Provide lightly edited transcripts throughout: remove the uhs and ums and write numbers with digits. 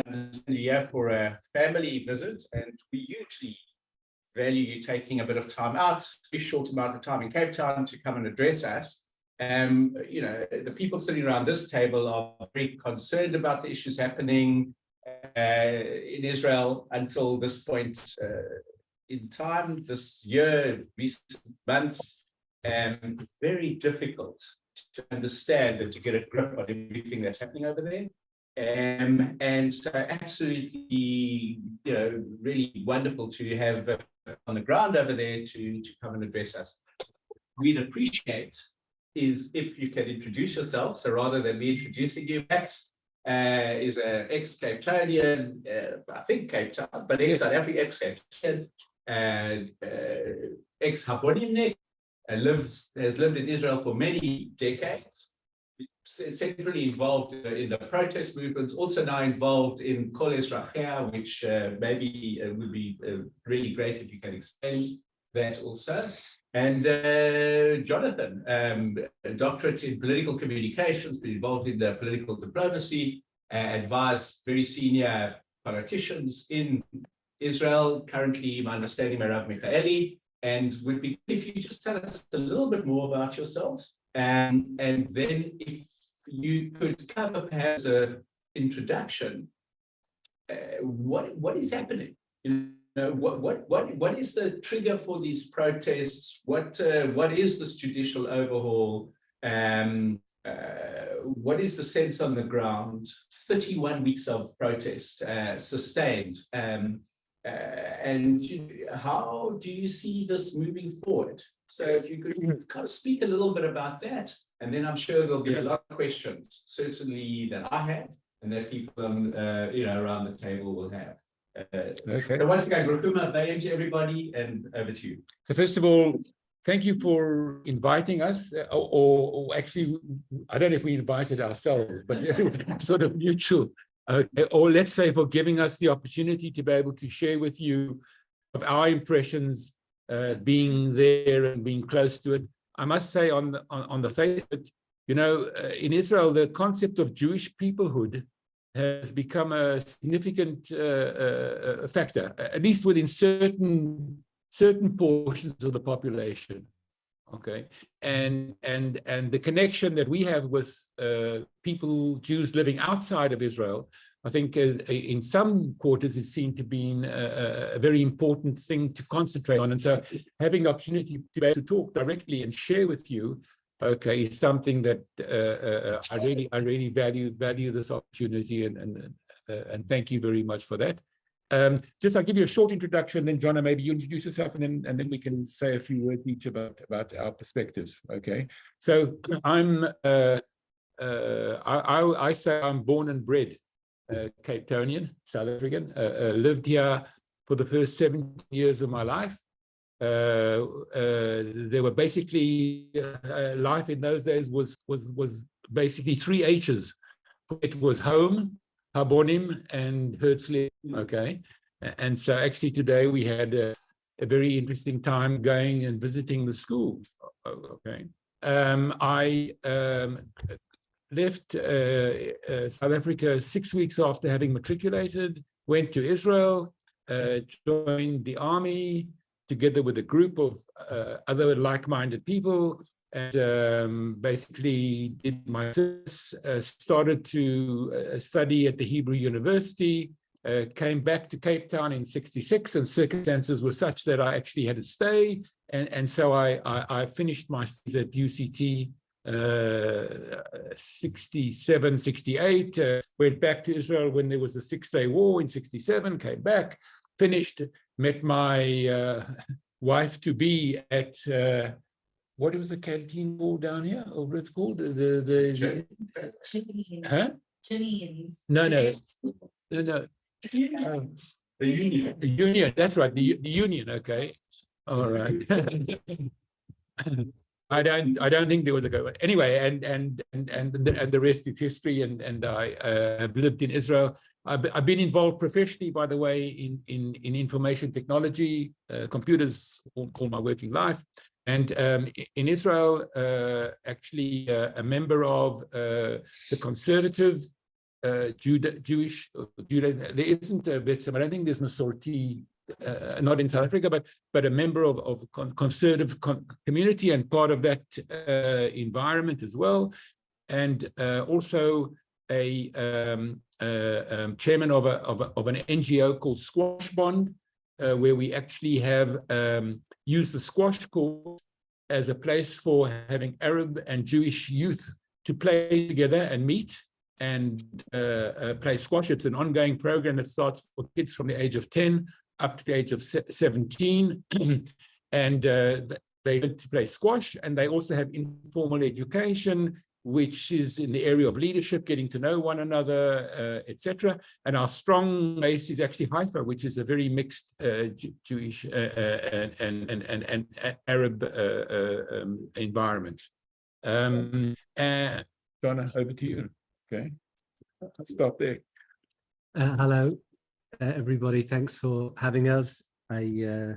Aliyah for a family visit, and we hugely value you taking a bit of time out, a short amount of time in Cape Town to come and address us. You know, the people sitting around this table are very concerned about the issues happening in Israel until this point in time, this year, recent months, very difficult to understand and to get a grip on everything that's happening over there. And so absolutely, you know, really wonderful to have on the ground over there to come and address us. We'd appreciate is if you can introduce yourself. So rather than me introducing you, Max is an ex-Capetonian, I think Cape Town, but ex-South Africa, ex-Capetonian, ex-Habonian, has lived in Israel for many decades. Centrally involved in the protest movements, also now involved in Kol Ezrachia, which maybe would be really great if you can explain that also. And Jonathan, a doctorate in political communications, been involved in the political diplomacy, advised very senior politicians in Israel, currently, my understanding, Merav Michaeli, and would be if you just tell us a little bit more about yourselves. And then if you could cover perhaps an introduction, what is happening? You know, what is the trigger for these protests? What is this judicial overhaul? What is the sense on the ground? 31 weeks of protest sustained. And how do you see this moving forward? So if you could kind of speak a little bit about that, and then I'm sure there'll be a lot of questions, certainly that I have, and that people you know, around the table will have. Okay. So once again, to everybody, and over to you. So first of all, thank you for inviting us, or actually, I don't know if we invited ourselves, but sort of mutual. Or let's say for giving us the opportunity to be able to share with you of our impressions, being there and being close to it. I must say on the face of it, you know, in Israel, the concept of Jewish peoplehood has become a significant factor, at least within certain portions of the population. Okay, and the connection that we have with people, Jews living outside of Israel, I think in some quarters it's seen to be a very important thing to concentrate on. And so having the opportunity to be able to talk directly and share with you, okay, is something that I really value this opportunity, and thank you very much for that. Just I'll give you a short introduction, then Jonna, maybe you introduce yourself, and then we can say a few words each about our perspectives. Okay, so I say I'm born and bred Capetonian, South African. Lived here for the first 17 years of my life. There were basically life in those days was basically 3 H's. It was home, Habonim, and Herzliya. Okay, and so actually today we had a very interesting time going and visiting the school. Okay, I left South Africa 6 weeks after having matriculated, went to Israel, joined the army together with a group of other like-minded people, and basically did my started to study at the Hebrew University, came back to Cape Town in '66, and circumstances were such that I actually had to stay, and so I finished my studies at UCT 67, 68, went back to Israel when there was the 6-day war in '67, came back, finished, met my wife-to-be at what was the canteen hall down here? Or what's it called? The huh? No. The Union. The Union. That's right. The Union. Okay. All right. I don't think there was a go. Anyway, and the rest is history. And I have lived in Israel. I've been involved professionally, by the way, in information technology, computers all my working life. And in Israel, actually a member of the conservative Jewish, Judah. There isn't a Bet Sem. I don't think there's Masorti, not in South Africa, but a member of conservative community and part of that environment as well, and also a chairman of an NGO called Squash Bond, where we actually have used the squash court as a place for having Arab and Jewish youth to play together and meet and play squash. It's an ongoing program that starts for kids from the age of 10 up to the age of 17. And they learn to play squash, and they also have informal education, which is in the area of leadership, getting to know one another, etc. And our strong base is actually Haifa, which is a very mixed Jewish and Arab environment. Donna, over to you. Okay, I'll stop there. Hello, everybody. Thanks for having us. I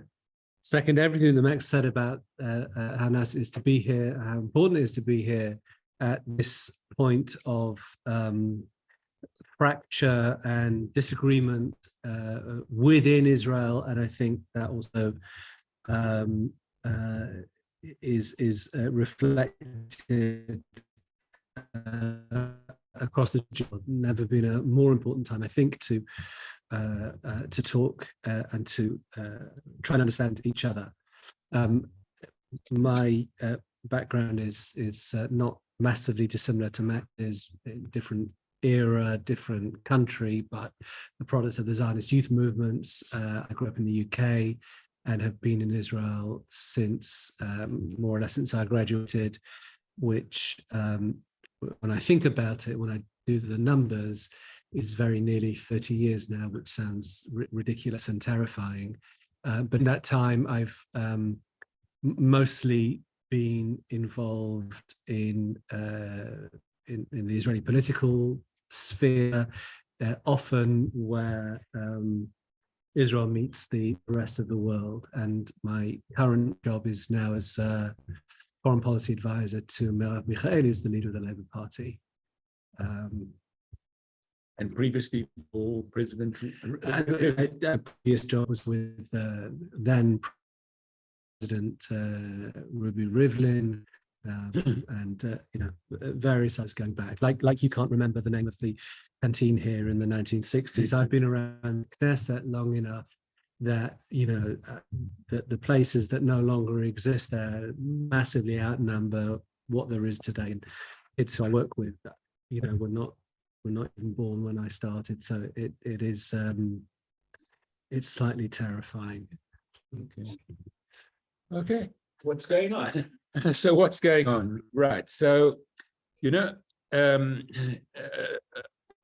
second everything that Max said about how nice it is to be here, how important it is to be here at this point of fracture and disagreement within Israel. And I think that also is reflected across the world. Never been a more important time, I think, to talk and to try and understand each other. My background is not massively dissimilar to Max's, different era, different country, but the product of the Zionist youth movements. I grew up in the UK and have been in Israel since more or less since I graduated, which when I think about it, when I do the numbers, is very nearly 30 years now, which sounds ridiculous and terrifying. But in that time, I've mostly been involved in the Israeli political sphere, often where Israel meets the rest of the world. And my current job is now as foreign policy advisor to Merav Michaeli, who's the leader of the Labour Party. And previously for President, previous job was with then President Ruby Rivlin, and various others going back. Like you can't remember the name of the canteen here in the 1960s. I've been around Knesset long enough that the places that no longer exist there massively outnumber what there is today. And it's who I work with. We're not even born when I started, so it is it's slightly terrifying. Okay, what's going on? So what's going on? Right. So,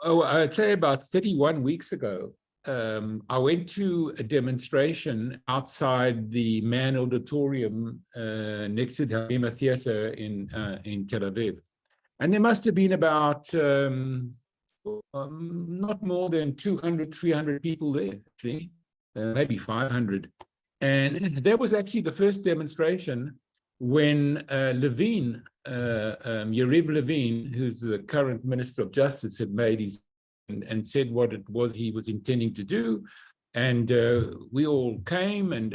I'd say about 31 weeks ago, I went to a demonstration outside the Mann Auditorium next to the Habima Theater in Tel Aviv. And there must have been about not more than 200, 300 people there, actually, maybe 500. And that was actually the first demonstration when Levine, Yariv Levine, who's the current Minister of Justice, had made his and said what it was he was intending to do. And we all came, and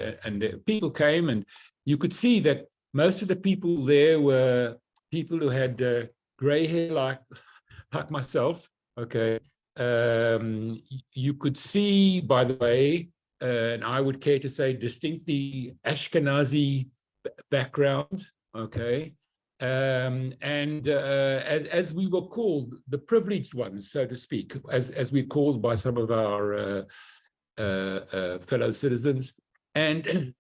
people came, and you could see that most of the people there were people who had gray hair like myself. Okay. You could see, by the way, and I would care to say distinctly Ashkenazi background. Okay. As we were called, the privileged ones, so to speak, as we're called by some of our fellow citizens, and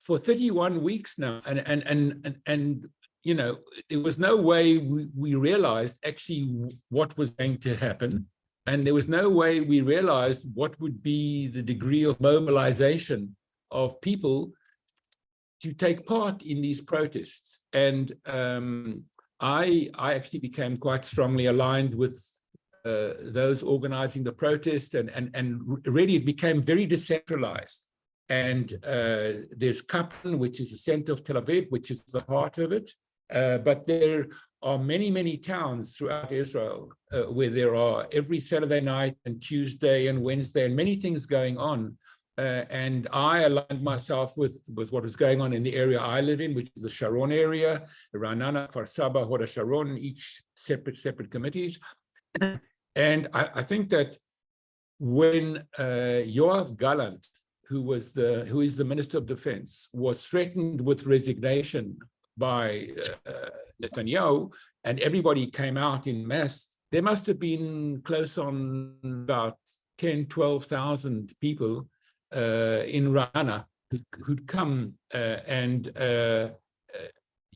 for 31 weeks now, and there was no way we realized actually what was going to happen, and there was no way we realized what would be the degree of mobilization of people to take part in these protests. And I actually became quite strongly aligned with those organizing the protest, and really it became very decentralized. And there's Kaplan, which is the center of Tel Aviv, which is the heart of it. But there are many, many towns throughout Israel where there are every Saturday night and Tuesday and Wednesday and many things going on. And I aligned myself with what was going on in the area I live in, which is the Sharon area, Ra'anana, Kfar Saba, Hod HaSharon, each separate committees. And I think that when Yoav Gallant, who is the Minister of Defense, was threatened with resignation by Netanyahu, and everybody came out in mass, there must have been close on about 10, 12,000 people in Ra'anana who'd come, and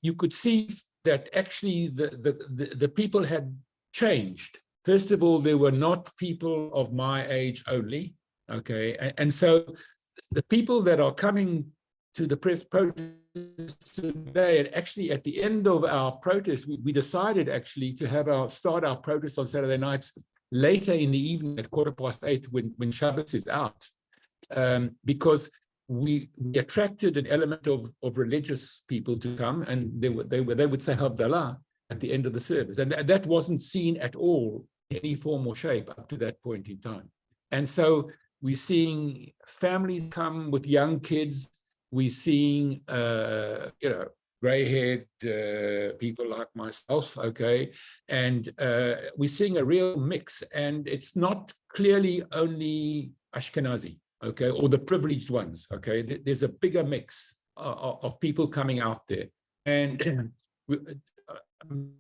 you could see that actually the people had changed. First of all, they were not people of my age only, okay? And so the people that are coming to the protest today, and actually at the end of our protest, we decided actually to start our protest on Saturday nights later in the evening at 8:15 when Shabbos is out, because we attracted an element of religious people to come, and they would say Havdalah at the end of the service, and that wasn't seen at all in any form or shape up to that point in time. And so we're seeing families come with young kids. We're seeing, gray-haired people like myself, okay? And we're seeing a real mix, and it's not clearly only Ashkenazi, okay, or the privileged ones, okay? There's a bigger mix of people coming out there. And I'm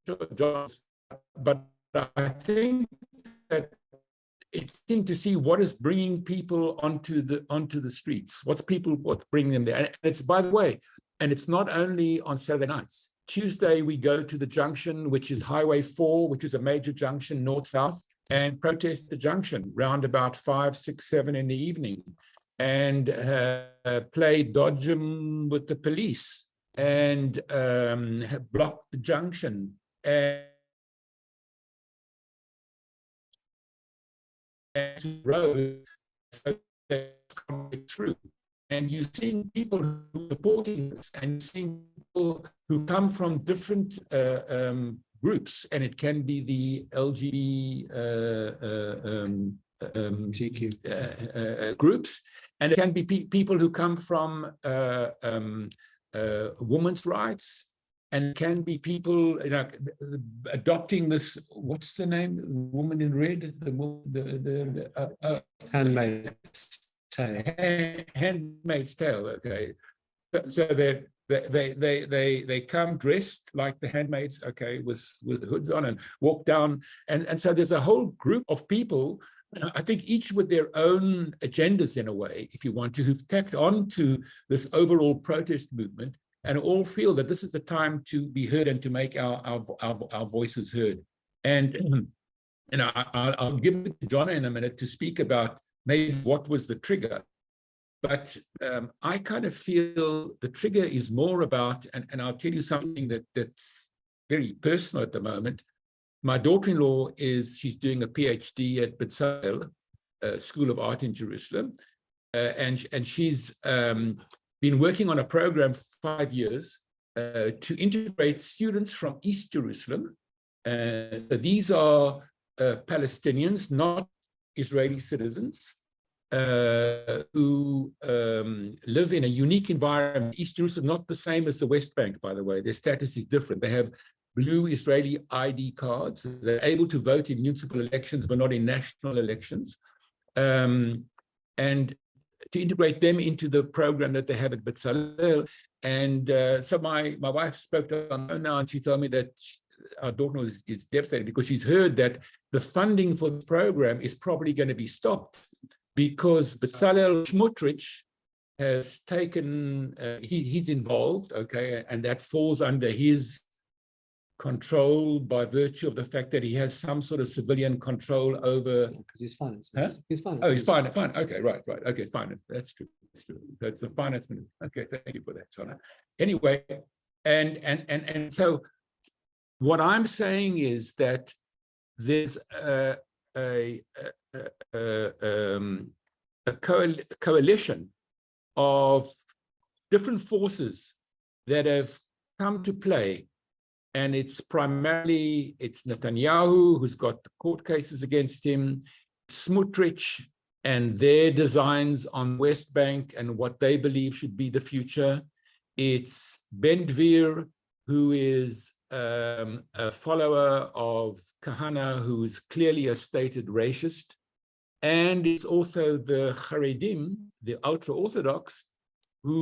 sure, but I think that it's interesting to see what is bringing people onto the streets. What's bringing them there? And it's, by the way, and it's not only on Saturday nights. Tuesday we go to the junction, which is Highway 4, which is a major junction north-south, and protest the junction round about 5, 6, 7 in the evening, and play dodgem with the police, and block the junction, and road so they're coming through. And you're seeing people who are supporting this, and seeing people who come from different groups, and it can be the LGBTQ groups, and it can be people who come from women's rights, and it can be people, adopting this. What's the name? Woman in red. Handmaid's Tale. Handmaid's Tale. Okay, so they come dressed like the handmaids, okay, with hoods on, and walk down, and so there's a whole group of people, I think each with their own agendas in a way, if you want to, who've tacked on to this overall protest movement, and all feel that this is the time to be heard and to make our voices heard. And I'll give it to John in a minute to speak about maybe what was the trigger. But I kind of feel the trigger is more about, and I'll tell you something that's very personal at the moment. My daughter-in-law she's doing a PhD at Bezalel School of Art in Jerusalem, and she's been working on a program for 5 years to integrate students from East Jerusalem. These are Palestinians, not Israeli citizens, who live in a unique environment. East Jerusalem, not the same as the West Bank, by the way. Their status is different. They have blue Israeli ID cards. They're able to vote in municipal elections, but not in national elections. And to integrate them into the program that they have at Bezalel. And so my wife spoke to her now, and she told me that our daughter is devastated because she's heard that the funding for the program is probably going to be stopped because Bezalel Smotrich has taken, he's involved, okay, and that falls under his control by virtue of the fact that he has some sort of civilian control over. Because he's finance. Huh? He's finance. Oh, he's fine. Okay, right. Okay, fine. That's true. That's the finance minister. Okay, thank you for that, Sona. Anyway, and so what I'm saying is that there's a coalition of different forces that have come to play and it's Netanyahu who's got the court cases against him, Smotrich and their designs on West Bank and what they believe should be the future. It's Ben-Gvir, who is a follower of Kahana, who is clearly a stated racist. And it's also the Haredim, the ultra-Orthodox, who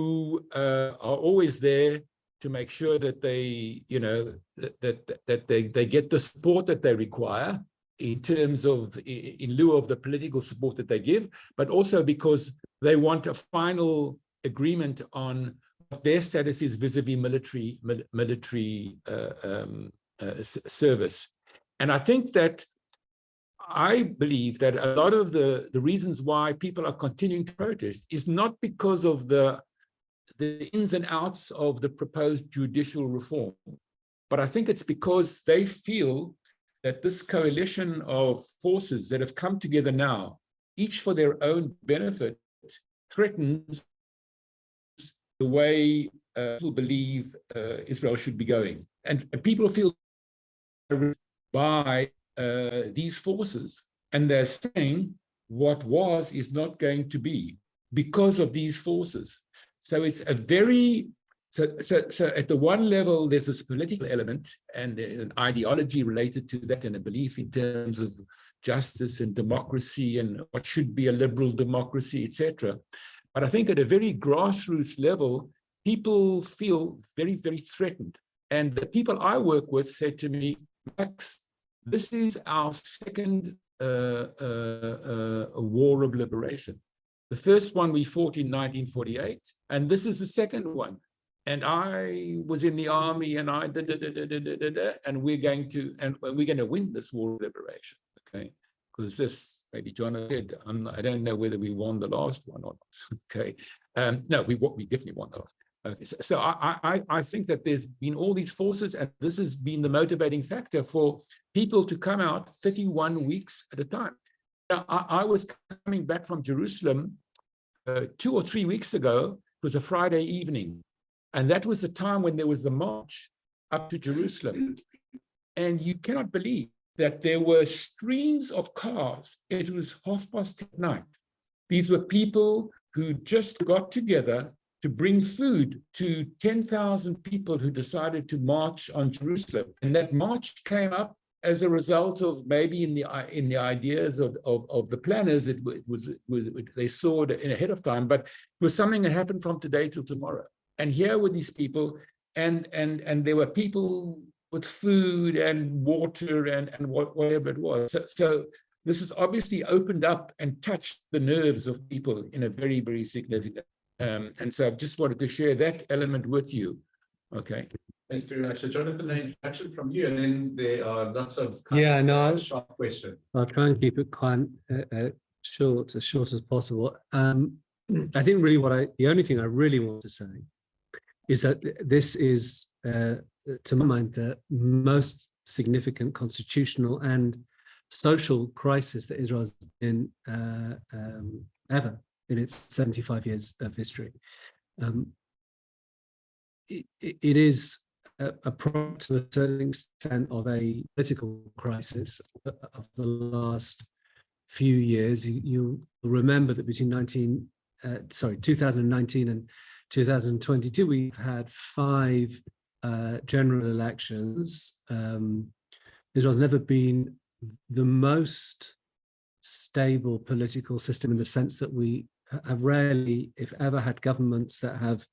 are always there to make sure that they, that they get the support that they require in terms of, in lieu of the political support that they give, but also because they want a final agreement on what their status is vis-a-vis military service. And I think that, I believe that a lot of the reasons why people are continuing to protest is not because of the ins and outs of the proposed judicial reform, but I think it's because they feel that this coalition of forces that have come together now, each for their own benefit, threatens the way people believe Israel should be going. And people feel by these forces, and they're saying what was is not going to be because of these forces. So it's a very, so at the one level, there's this political element and an ideology related to that, and a belief in terms of justice and democracy and what should be a liberal democracy, etc. But I think at a very grassroots level, people feel very, very threatened. And the people I work with said to me, Max, this is our second war of liberation. The first one we fought in 1948, and this is the second one. And I was in the army, and and we're going to win this war of liberation, okay? Because this, maybe John said, I don't know whether we won the last one or not, okay? No, we definitely won the last. Okay, so I think that there's been all these forces, and this has been the motivating factor for people to come out 31 weeks at a time. Now, I was coming back from Jerusalem 2 or 3 weeks ago. It was a Friday evening, and that was the time when there was the march up to Jerusalem. And you cannot believe that there were streams of cars. It was 9:30 p.m. These were people who just got together to bring food to 10,000 people who decided to march on Jerusalem. And that march came up as a result of maybe in the ideas of the planners, they saw it ahead of time, but it was something that happened from today till tomorrow. And here were these people, and there were people with food and water and whatever it was. So this has obviously opened up and touched the nerves of people in a very, very significant. And so I just wanted to share that element with you. Okay. Thank you very much. So Jonathan, an introduction from you, and then there are lots of sharp questions. I'll try and keep it quite short as possible. I think really the only thing I really want to say is that this is, to my mind, the most significant constitutional and social crisis that Israel has been ever in its 75 years of history. It is a product to a certain extent of a political crisis of the last few years. You remember that between 2019 and 2022, we've had 5 general elections. Israel's never been the most stable political system in the sense that we have rarely, if ever, had governments that have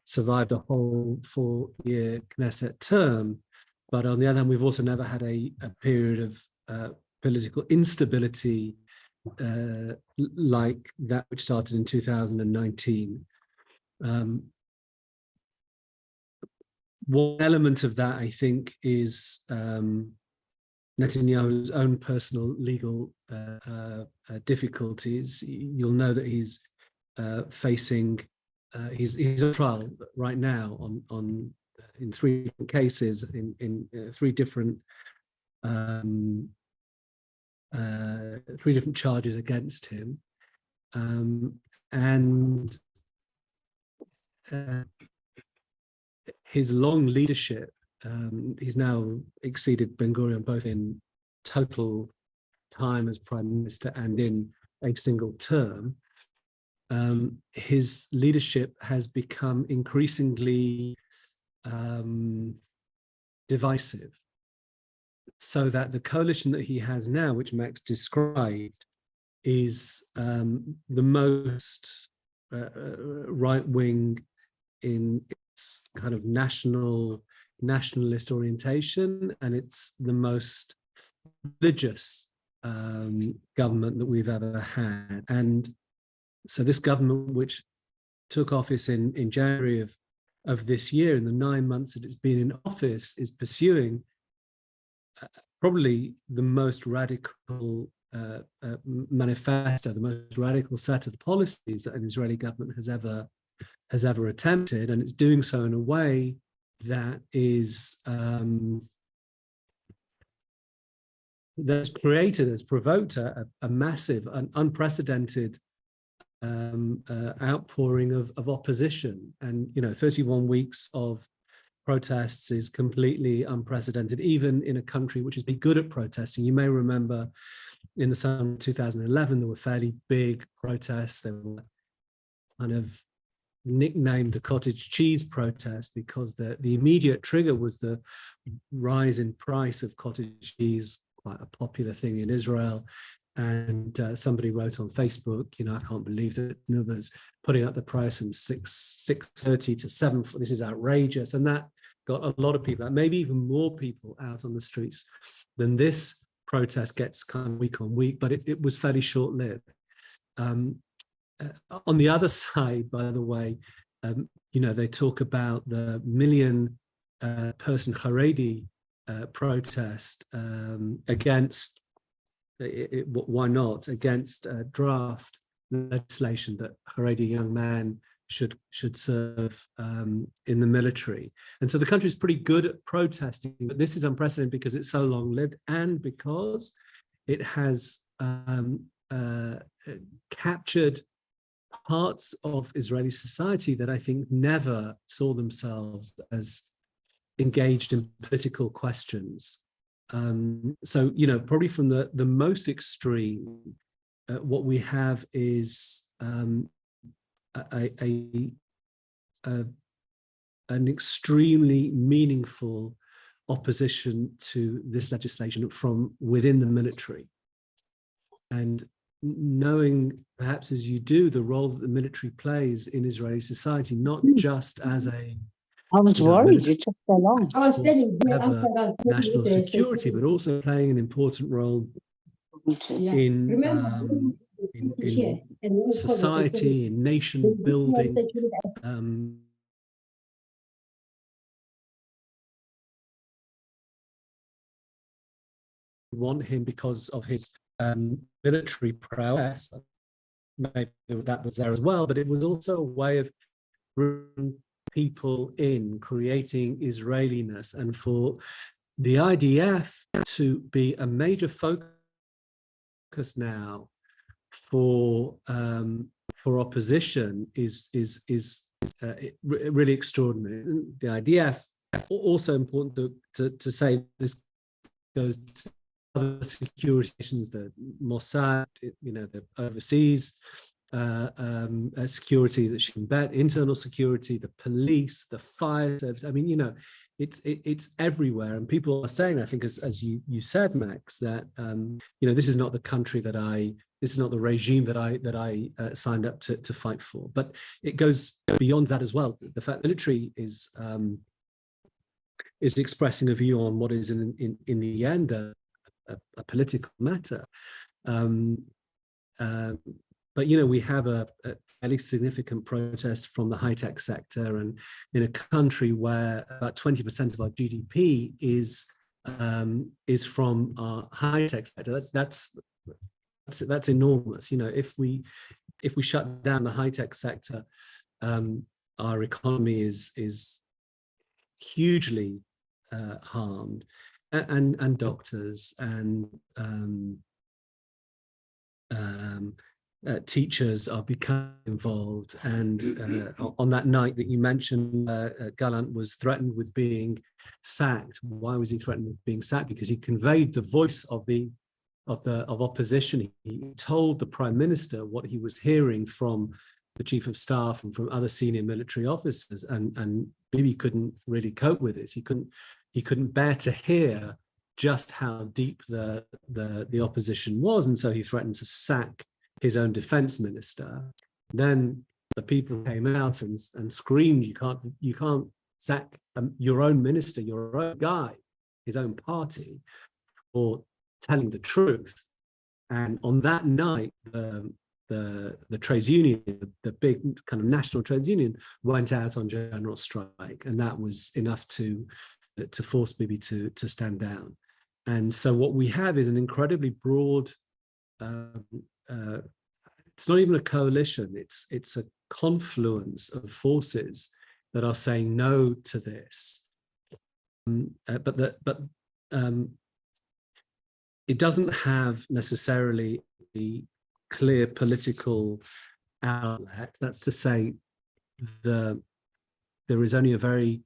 survived a whole 4-year Knesset term. But on the other hand, we've also never had a period of political instability like that which started in 2019. One element of that, I think, is Netanyahu's own personal legal difficulties. You'll know that he's facing, he's on trial right now in 3 different cases in 3 different 3 different charges against him, and his long leadership he's now exceeded Ben-Gurion both in total time as prime minister and in a single term. His leadership has become increasingly divisive, so that the coalition that he has now, which Max described, is the most right-wing in its kind of nationalist orientation, and it's the most religious government that we've ever had. And so this government, which took office in January of this year, in the 9 months that it's been in office, is pursuing probably the most radical manifesto, the most radical set of policies that an Israeli government has ever attempted, and it's doing so in a way that is that's created, has provoked a massive, an unprecedented outpouring of opposition. And 31 weeks of protests is completely unprecedented, even in a country which has been good at protesting. You may remember in the summer of 2011, there were fairly big protests. They were kind of nicknamed the cottage cheese protest because the immediate trigger was the rise in price of cottage cheese, quite a popular thing in Israel. And somebody wrote on Facebook, I can't believe that Nuba's putting up the price from $6.30 to $7. This is outrageous. And that got a lot of people, maybe even more people, out on the streets than this protest gets kind of week on week, but it was fairly short-lived. On the other side, by the way, they talk about the million-person Haredi protest against, why not, against draft legislation that Haredi young man should serve in the military. And so the country is pretty good at protesting, but this is unprecedented because it's so long-lived and because it has captured parts of Israeli society that I think never saw themselves as engaged in political questions. So, probably from the most extreme, what we have is an extremely meaningful opposition to this legislation from within the military. And knowing, perhaps as you do, the role that the military plays in Israeli society, not just as a I was worried it took so long. I was national security, but also playing an important role in society, in nation building. Want him because of his military prowess. Maybe that was there as well, but it was also a way of bringing people in, creating Israeliness, and for the IDF to be a major focus now for opposition is really extraordinary. The IDF, also important to say, this goes to other security missions, the Mossad, the overseas security that she can bet, internal security, the police, the fire service. I mean, it's everywhere. And people are saying, I think, as you said, Max, that this is not the country this is not the regime that I signed up to fight for. But it goes beyond that as well. The fact the military is expressing a view on what is in the end a political matter. But we have a fairly significant protest from the high-tech sector, and in a country where about 20% of our GDP is from our high-tech sector, that's enormous. If we shut down the high-tech sector, our economy is hugely harmed, and doctors and teachers are becoming involved. And on that night that you mentioned, Gallant was threatened with being sacked. Why was he threatened with being sacked? Because he conveyed the voice of opposition. He told the Prime Minister what he was hearing from the Chief of Staff and from other senior military officers, and Bibi couldn't really cope with this. He couldn't bear to hear just how deep the opposition was, and so he threatened to sack his own defense minister. Then the people came out and screamed, you can't sack your own minister, your own guy, his own party, for telling the truth. And on that night, the trades union, the big kind of national trades union, went out on general strike, and that was enough to force Bibi to stand down. And so what we have is an incredibly broad, it's not even a coalition, it's a confluence of forces that are saying no to this. But it doesn't have necessarily the clear political outlet. That's to say, there is only a very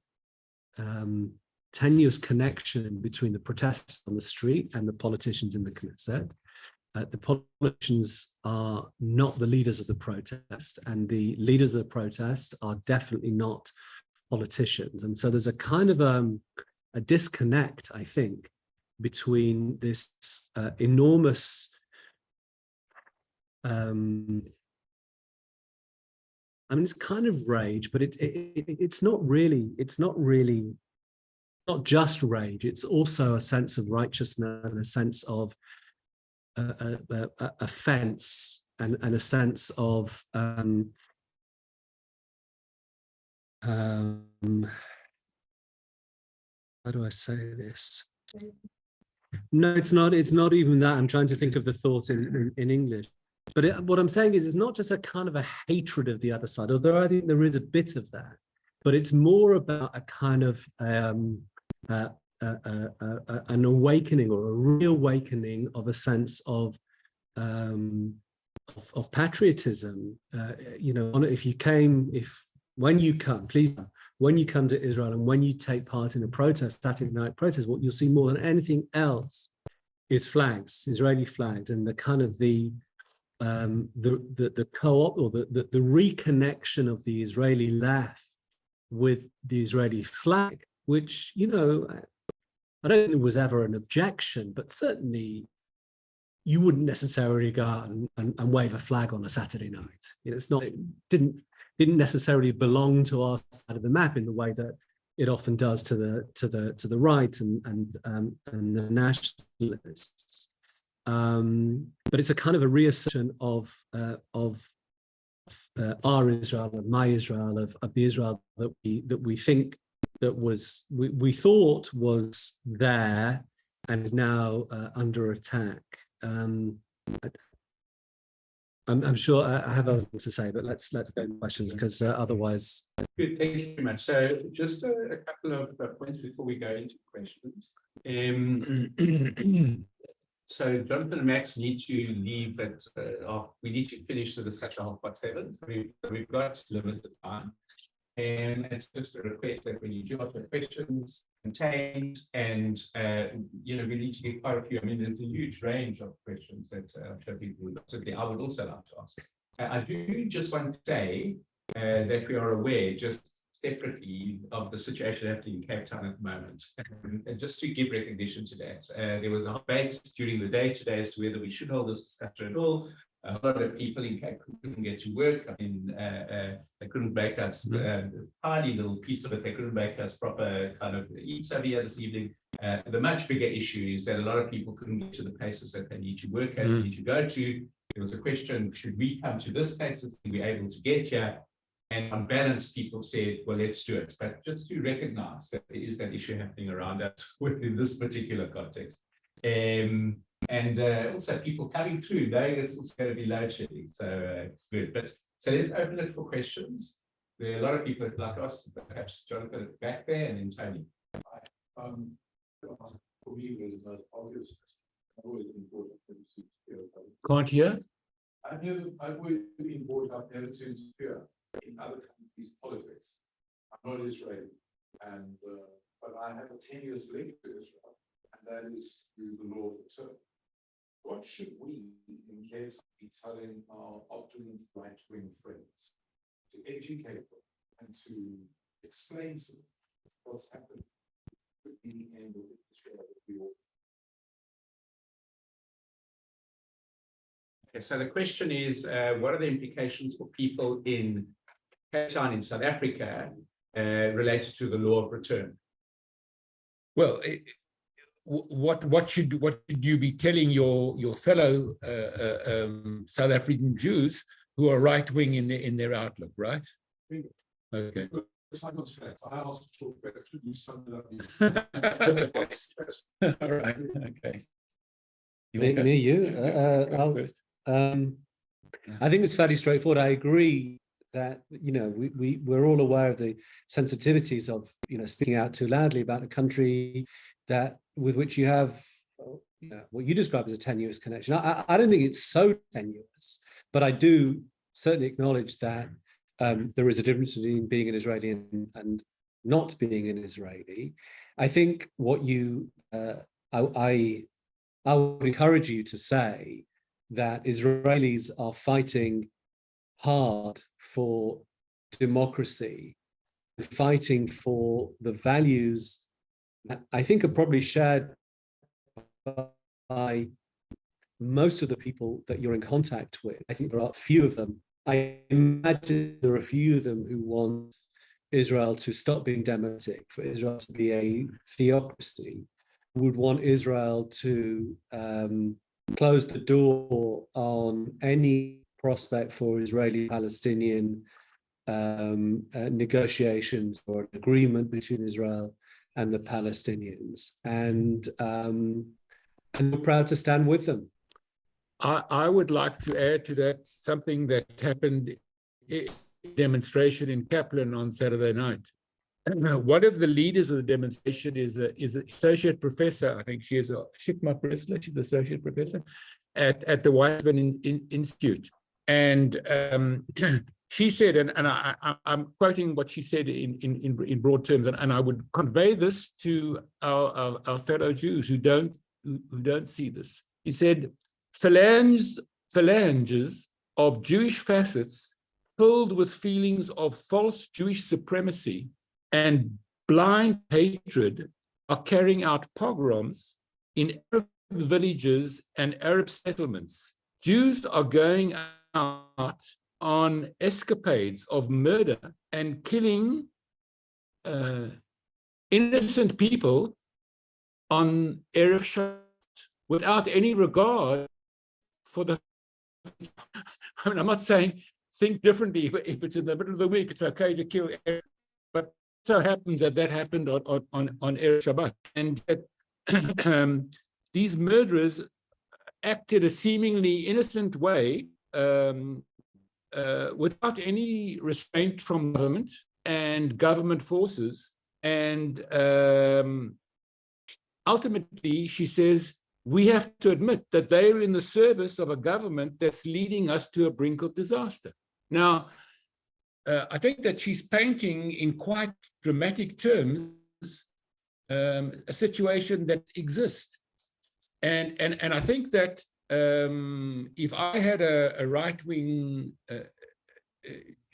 tenuous connection between the protests on the street and the politicians in the Knesset. The politicians are not the leaders of the protest, and the leaders of the protest are definitely not politicians. And so there's a kind of a disconnect, I think, between this enormous I mean, it's kind of rage, but it's not just rage. It's also a sense of righteousness and a sense of offense and a sense of how do I say this? No, it's not even that. I'm trying to think of the thought in English. But what I'm saying is, it's not just a kind of a hatred of the other side, although I think there is a bit of that, but it's more about a kind of an awakening or a reawakening of a sense of patriotism. You know, when you come to Israel and when you take part in a protest, Saturday night protest, what you'll see more than anything else is flags, Israeli flags, and the kind of the co-op or the reconnection of the Israeli left with the Israeli flag, which, you know, I don't think there was ever an objection, but certainly you wouldn't necessarily go out and wave a flag on a Saturday night. You know, it didn't necessarily belong to our side of the map in the way that it often does to the right and the nationalists. But it's a kind of a reassertion of our Israel, of my Israel, of the Israel that we think we thought was there and is now under attack. I'm sure I have other things to say, but let's go to questions, because otherwise. Good, thank you very much. So just a couple of points before we go into questions. So Jonathan and Max need to leave at, we need to finish the discussion at 7:30, so we've got limited time. And it's just a request that when you do ask the questions contained, and you know, we need to get quite a few. I mean, there's a huge range of questions that I'm sure people would certainly, I would also like to ask. I do just want to say that we are aware, just separately, of the situation happening in Cape Town at the moment, and just to give recognition to that. There was a debate during the day today as to whether we should hold this discussion at all. A lot of people in Cape couldn't get to work. I mean, they couldn't make us tiny little piece of it. They couldn't make us proper kind of eat over here this evening. The much bigger issue is that a lot of people couldn't get to the places that they need to work at, they need to go to. There was a question: should we come to this place to be able to get here? And on balance, people said, well, let's do it. But just to recognize that there is that issue happening around us within this particular context. And also people coming through, knowing it's also going to be load shedding. So good. But so let's open it for questions. There are a lot of people like us, perhaps Jonathan back there, and then Tony. For me, it was the most obvious, always important. Can't hear? I've always been brought up never to interfere in other countries' politics. I'm not Israeli, and but I have a tenuous link to Israel, and that is through the law of return. What should we in Cape be telling our optimum right-wing friends to educate them and to explain to them what's happened with the end of Israel that we all. Okay, so the question is, what are the implications for people in Cape Town in South Africa related to the law of return? Well, what should you be telling your fellow South African Jews who are right wing in their outlook, right? Okay. I asked a short question. You summed it up. All right. Okay. I think it's fairly straightforward. I agree that we're all aware of the sensitivities of speaking out too loudly about a country that with which you have what you describe as a tenuous connection. I don't think it's so tenuous, but I do certainly acknowledge that there is a difference between being an Israeli and not being an Israeli. I think what I would encourage you to say that Israelis are fighting hard for democracy, fighting for the values that I think are probably shared by most of the people that you're in contact with. I think there are a few of them. I imagine there are a few of them who want Israel to stop being democratic, for Israel to be a theocracy, would want Israel to close the door on any prospect for Israeli-Palestinian negotiations or an agreement between Israel and the Palestinians, and we're proud to stand with them. I would like to add to that something that happened in a demonstration in Kaplan on Saturday night. One of the leaders of the demonstration is an associate professor. I think she is a Shikma Bresler. She's the associate professor at the Weizmann Institute. And she said, and I'm quoting what she said in broad terms, and I would convey this to our fellow Jews who don't see this. He said, phalanges of Jewish facets filled with feelings of false Jewish supremacy and blind hatred are carrying out pogroms in Arab villages and Arab settlements. Jews are going out on escapades of murder and killing innocent people on Erev Shabbat without any regard for the. I mean, I'm not saying think differently. If it's in the middle of the week, it's okay to kill. But it so happens that happened on Erev Shabbat, and that, these murderers acted a seemingly innocent way without any restraint from government and government forces, and ultimately, she says, we have to admit that they are in the service of a government that's leading us to a brink of disaster. Now, I think that she's painting in quite dramatic terms a situation that exists. And I think that if I had a right-wing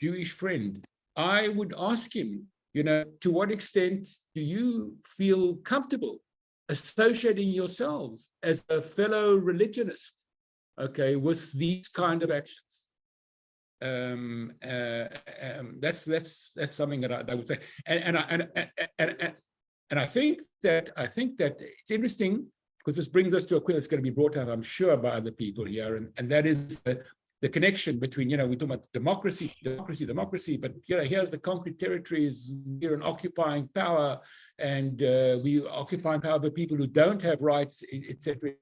Jewish friend, I would ask him, to what extent do you feel comfortable associating yourselves as a fellow religionist, okay, with these kind of actions? That's something that I would say, and I think that it's interesting because this brings us to a question that's going to be brought up, I'm sure, by other people here, and that is the connection between, we talk about democracy, but here's the concrete territories, we're an occupying power, and we occupy power over people who don't have rights, etc.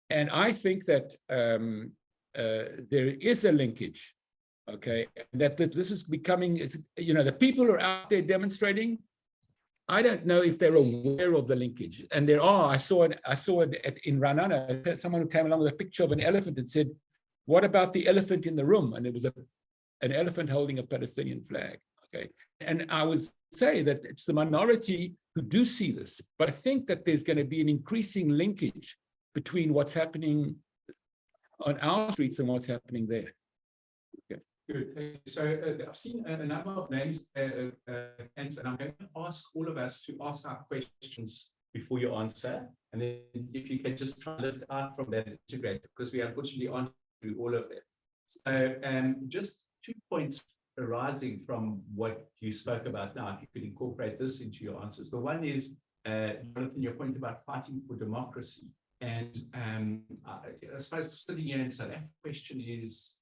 And I think that there is a linkage, okay, that this is becoming, the people who are out there demonstrating, I don't know if they're aware of the linkage. And there are, I saw it in Ranana, someone who came along with a picture of an elephant and said, What about the elephant in the room? And it was an elephant holding a Palestinian flag. Okay, and I would say that it's the minority who do see this, but I think that there's going to be an increasing linkage between what's happening on our streets and what's happening there. Okay. Good. Thank you. So I've seen a number of names, and I'm going to ask all of us to ask our questions before you answer, and then if you can just try to lift out from that integrate, because we unfortunately aren't through all of them. So just 2 points arising from what you spoke about now, if you could incorporate this into your answers. The one is your point about fighting for democracy. And I suppose sitting here in South Africa, the question is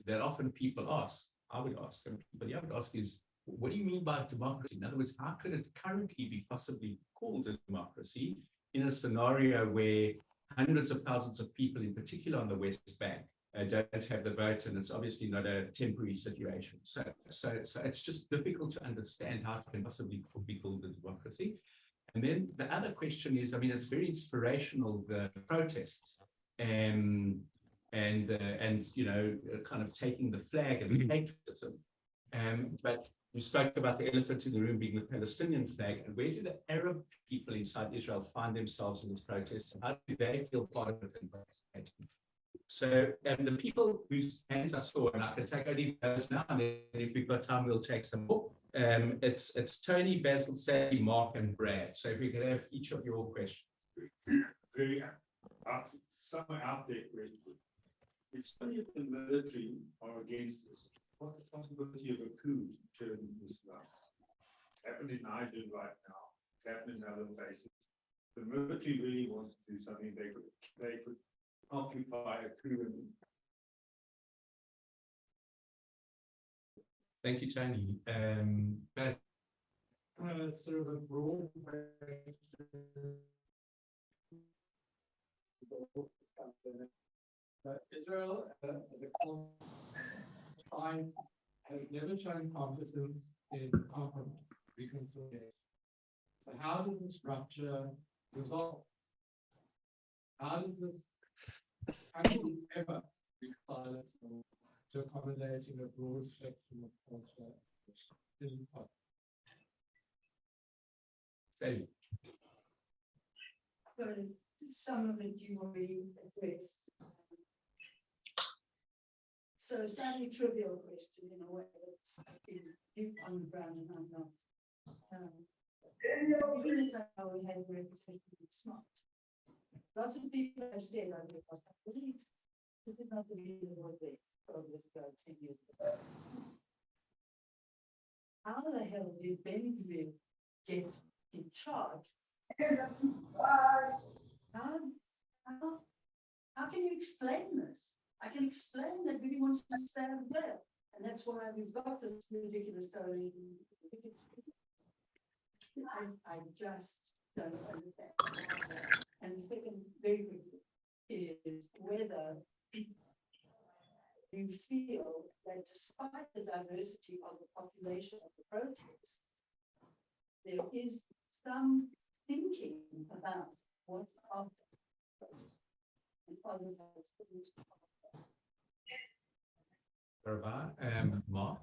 that often people ask, I would ask, and people I would ask is, what do you mean by democracy? In other words, how could it currently be possibly called a democracy in a scenario where hundreds of thousands of people, in particular on the West Bank, don't have the vote, and it's obviously not a temporary situation. So it's just difficult to understand how it can possibly be called a democracy. And then the other question is, I mean, it's very inspirational, the protests and you know, kind of taking the flag and patriotism. But you spoke about the elephant in the room being the Palestinian flag. And where do the Arab people inside Israel find themselves in this protest? And how do they feel part of it and participating? So, and the people whose hands I saw, and I can take only those now, and then if we've got time, we'll take some more. It's Tony, Basil, Sally, Mark, and Brad. So if we could have each of your questions. Very somewhere out there question. If somebody of the military are against this, what's the possibility of a coup to turn this around? It's happened in Niger right now. It's happened in other places. The military really wants to do something. They could occupy a coup. Thank you, Tony. Basil. Sort of a broad question. Israel, as a time, has never shown competence in conflict reconciliation. So how does the structure resolve? How does this country ever reconcile itself to accommodating a broad spectrum of culture in conflict? So some of it you already addressed. So a slightly trivial question in a way that's been deep on the ground and I'm not. Even if I we had reputation of smart. Lots of people have said over the past couple of weeks, this is not the reason what they probably ago 10 years ago. How the hell did Ben get in charge? How can you explain this? I can explain that we want to stand there, and that's why we've got this ridiculous coalition. I just don't understand. And the second, very quickly, is whether you feel that despite the diversity of the population of the protest, there is some thinking about what after and other Palestinians. Mark.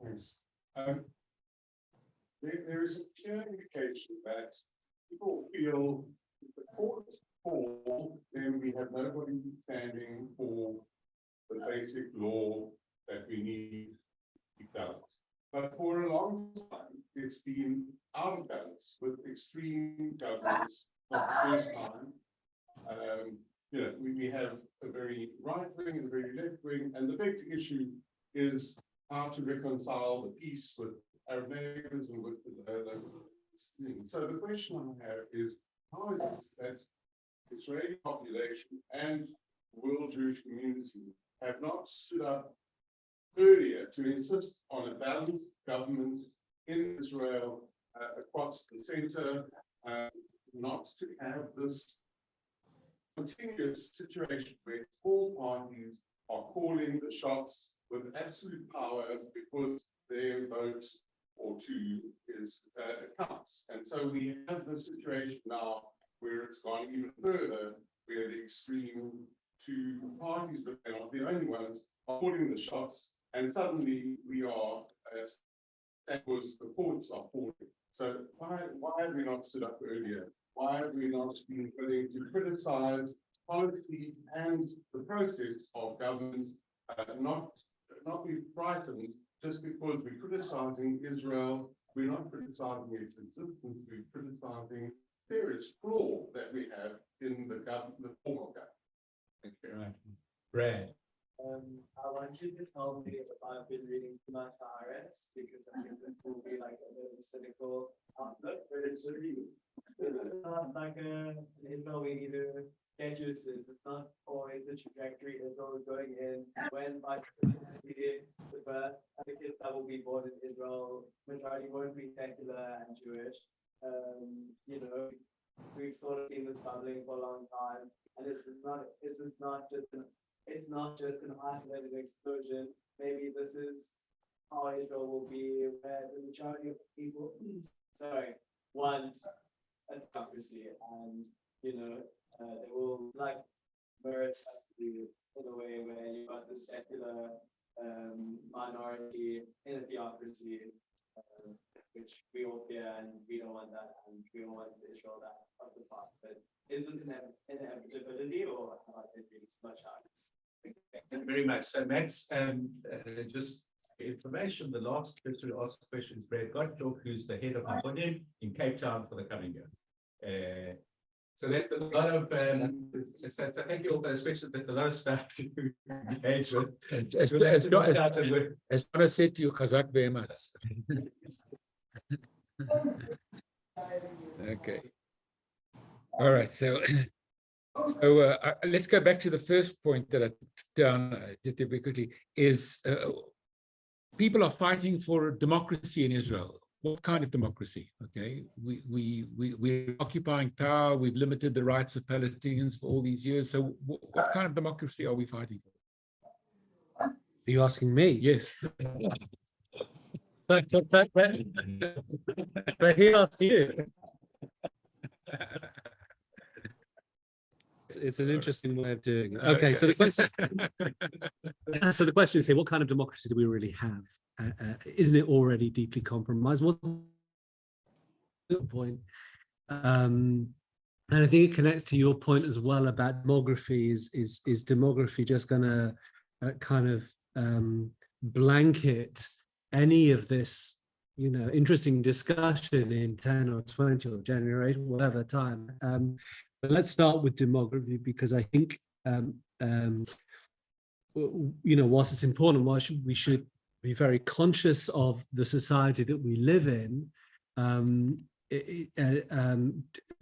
Thanks. There is a clear indication that people feel if the courts fall, then we have nobody standing for the basic law that we need to be balanced. But for a long time, it's been out of balance with extreme governments, not the first time. You know, we have a very right wing and a very left wing, and the big issue is how to reconcile the peace with Arab neighbors and with the local things. So the question I have is, how is it that the Israeli population and world Jewish community have not stood up earlier to insist on a balanced government in Israel across the center, not to have this continuous situation where all parties are calling the shots with absolute power because their vote or two is counts. And so we have this situation now where it's gone even further, where the extreme two parties, but they're not the only ones, are calling the shots, and suddenly we are, that was the courts are falling. So why have we not stood up earlier? Why have we not been willing to criticize policy and the process of government, not be frightened just because we're criticizing Israel, we're not criticizing its existence, we're criticizing various flaws that we have in the government, the form of government. Thank you very much. Brad. I want you to tell me if I've been reading too much Haaretz, because I think this will be like a very cynical outlook, but it's really, it's not like an Israel we either get used to. It's not always the trajectory Israel is going in. When by the birth, the kids that will be born in Israel, majority won't be secular and Jewish. You know, we've sort of seen this bubbling for a long time, and it's not just an isolated explosion. Maybe this is how Israel will be, where the majority of people, want a democracy, and they will like merit in a way where you got the secular minority in a theocracy, which we all fear, and we don't want that, and we don't want Israel that of the past. But is this an inevitability, or am I thinking too much out? Thank you very much. So Max, just for information, the last person who asked questions, Brad Gottschalk, who's the head of Apologise in Cape Town for the coming year. So that's a lot of, so thank you all for those questions. That's a lot of stuff to engage with. As John said to you, Chazak very much. Okay. All right. So let's go back to the first point that I took down very quickly, is people are fighting for democracy in Israel. What kind of democracy? Okay, we're occupying power, we've limited the rights of Palestinians for all these years. So what kind of democracy are we fighting for? Are you asking me? Yes. But he asked you. It's an interesting way of doing it. Okay, so the question is here: what kind of democracy do we really have? Isn't it already deeply compromised? What's the point? And I think it connects to your point as well about demography. Is demography just going to kind of blanket any of this, interesting discussion in 10 or 20 or generation, whatever time? But let's start with demography, because I think, whilst it's important, we should be very conscious of the society that we live in.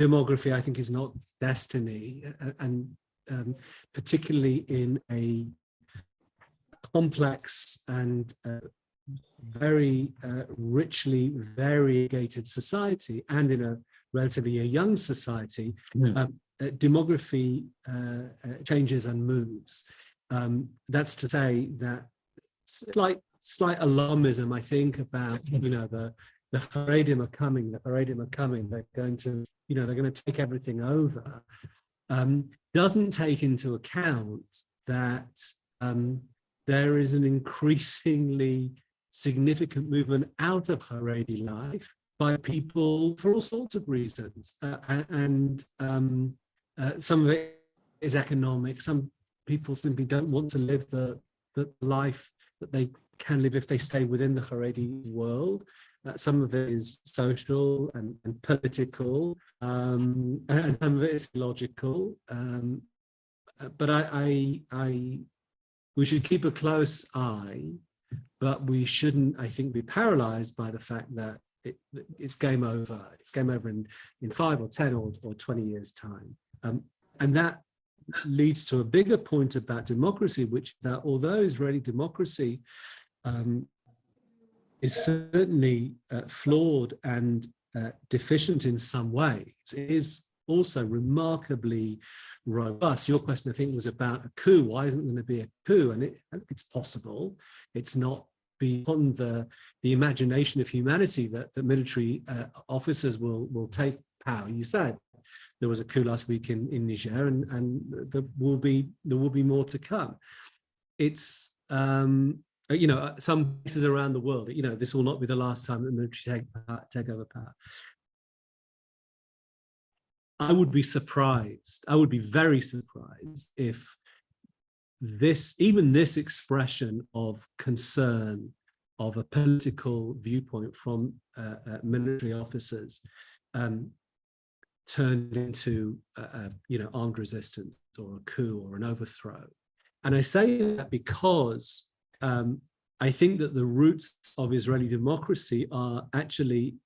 Demography, I think, is not destiny, and particularly in a complex and very richly variegated society, and in a relatively young society, demography changes and moves. That's to say that slight alarmism, I think, about the Haredim are coming. They're going to take everything over. Doesn't take into account that there is an increasingly significant movement out of Haredi life by people for all sorts of reasons, and some of it is economic. Some people simply don't want to live the life that they can live if they stay within the Haredi world. Some of it is social and political, and some of it is logical. But we should keep a close eye, but we shouldn't, I think, be paralyzed by the fact that it's game over. It's game over in 5 or 10 or 20 years' time. And that leads to a bigger point about democracy, which is that although Israeli democracy is certainly flawed and deficient in some ways, it is also remarkably robust. Your question, I think, was about a coup. Why isn't there going to be a coup? And it's possible. It's not beyond the imagination of humanity that the military officers will take power. You said there was a coup last week in Niger, and there will be more to come. It's you know, some places around the world, you know, this will not be the last time that the military take over power. I would be surprised. I would be very surprised if even this expression of concern, of a political viewpoint from military officers turned into you know, armed resistance or a coup or an overthrow. And I say that because I think that the roots of Israeli democracy are actually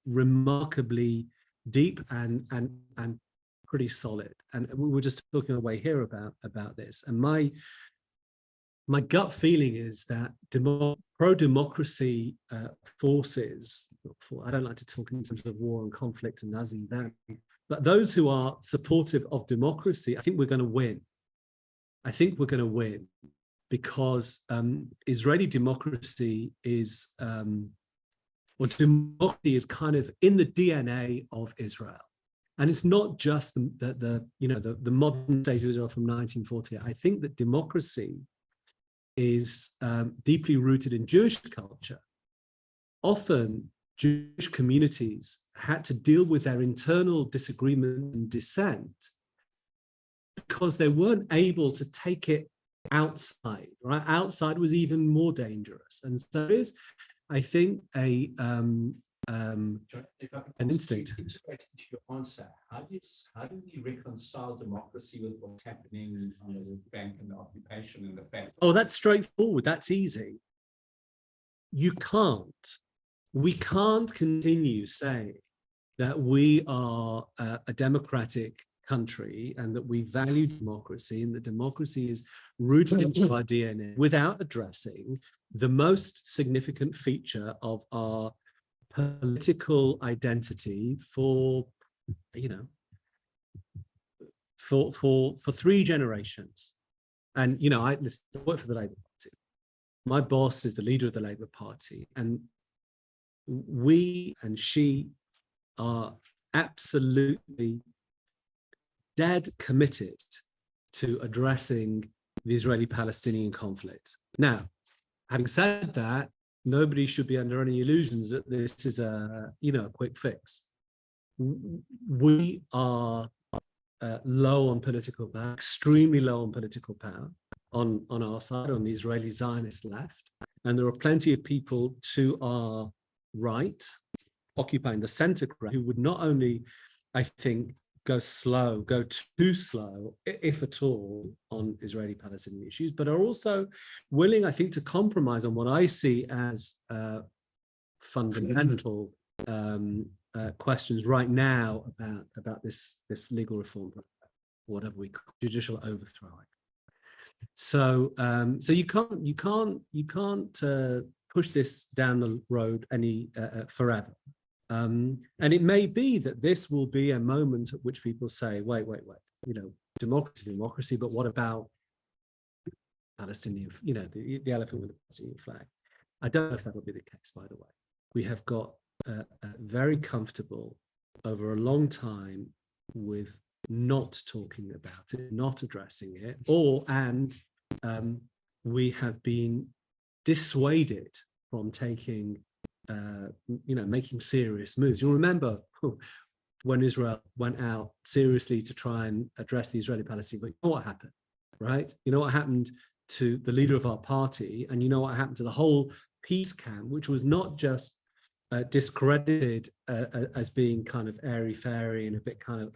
remarkably deep and pretty solid. And we were just talking away here about this. And my gut feeling is that pro-democracy forces, I don't like to talk in terms of war and conflict and Nazi that, but those who are supportive of democracy, I think we're going to win. I think we're going to win because Israeli democracy is, or democracy is kind of in the DNA of Israel. And it's not just the modern state of Israel from 1948. I think that democracy is deeply rooted in Jewish culture. Often Jewish communities had to deal with their internal disagreement and dissent because they weren't able to take it outside, right? Outside was even more dangerous. And so there is, I think, an instinct. Integrate into your answer. How do we reconcile democracy with what's happening on the West Bank and the occupation and the fact? Oh, that's straightforward. That's easy. We can't continue saying that we are a democratic country and that we value democracy and that democracy is rooted into our DNA without addressing the most significant feature of our political identity for, you know, for 3 generations. And, you know, I work for the Labour Party. My boss is the leader of the Labour Party, and we and she are absolutely dead committed to addressing the Israeli-Palestinian conflict. Now, having said that, nobody should be under any illusions that this is a, you know, a quick fix. We are low on political power, extremely low on political power on our side, on the Israeli Zionist left. And there are plenty of people to our right, occupying the center ground, who would not only, I think, go too slow, if at all, on Israeli-Palestinian issues, but are also willing, I think, to compromise on what I see as fundamental questions right now about this legal reform, whatever we call judicial overthrow. So you can't push this down the road any forever. And it may be that this will be a moment at which people say, wait, you know, democracy, but what about Palestinian, you know, the elephant with the Palestinian flag? I don't know if that'll be the case, by the way. We have got very comfortable over a long time with not talking about it, not addressing it, and we have been dissuaded from taking you know, making serious moves. You'll remember when Israel went out seriously to try and address the Israeli-Palestine, but you know what happened, right? You know what happened to the leader of our party, and you know what happened to the whole peace camp, which was not just discredited as being kind of airy-fairy and a bit kind of,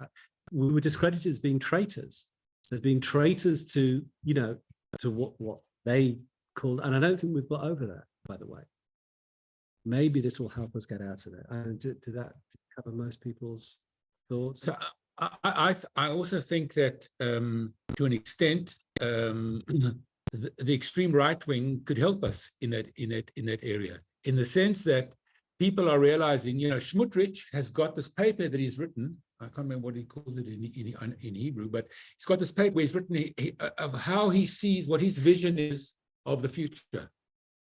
we were discredited as being traitors to, you know, to what they called, and I don't think we've got over that, by the way. Maybe this will help us get out of it. And did that cover most people's thoughts? So I also think that to an extent, the extreme right wing could help us in that area, in the sense that people are realizing, you know, Smotrich has got this paper that he's written. I can't remember what he calls it in Hebrew, but he's got this paper where he's written of how he sees what his vision is of the future.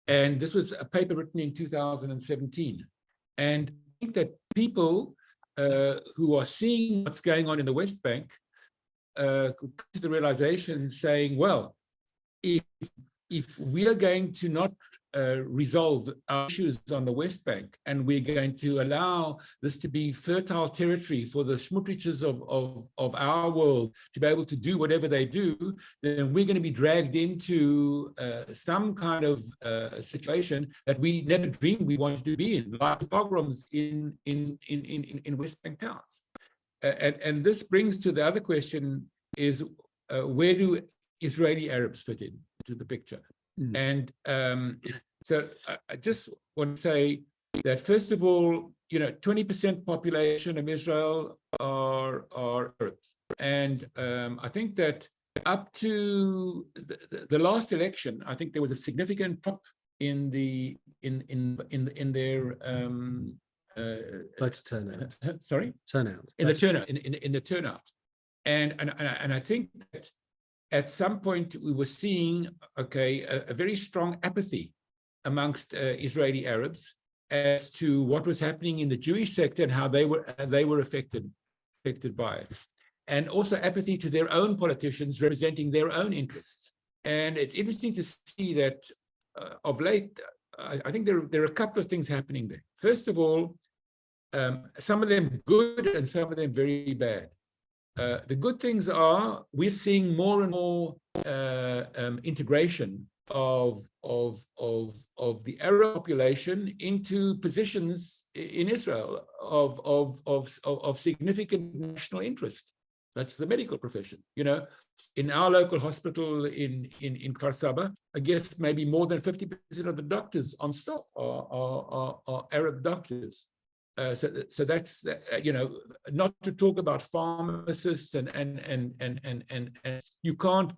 And this was a paper written in 2017. And I think that people who are seeing what's going on in the West Bank come to the realization saying, well, if we are going to not resolve our issues on the West Bank, and we're going to allow this to be fertile territory for the Schmutliches of our world to be able to do whatever they do, then we're going to be dragged into some kind of situation that we never dreamed we wanted to be in, like pogroms in West Bank towns. And this brings to the other question is, where do Israeli Arabs fit in to the picture? And so I just want to say that, first of all, 20% population of Israel are Arabs. And I think that up to the last election, I think there was a significant drop in their voter turnout. Sorry? Turnout. In the turnout. And I think that at some point we were seeing, a very strong apathy amongst Israeli Arabs as to what was happening in the Jewish sector and how they were affected by it, and also apathy to their own politicians representing their own interests. And it's interesting to see that of late, I think there are a couple of things happening there. First of all, some of them good and some of them very bad. The good things are we're seeing more and more integration of the Arab population into positions in Israel of significant national interest. That's the medical profession. In our local hospital in Kfar Saba, I guess maybe more than 50% of the doctors on staff are Arab doctors. So that's not to talk about pharmacists and you can't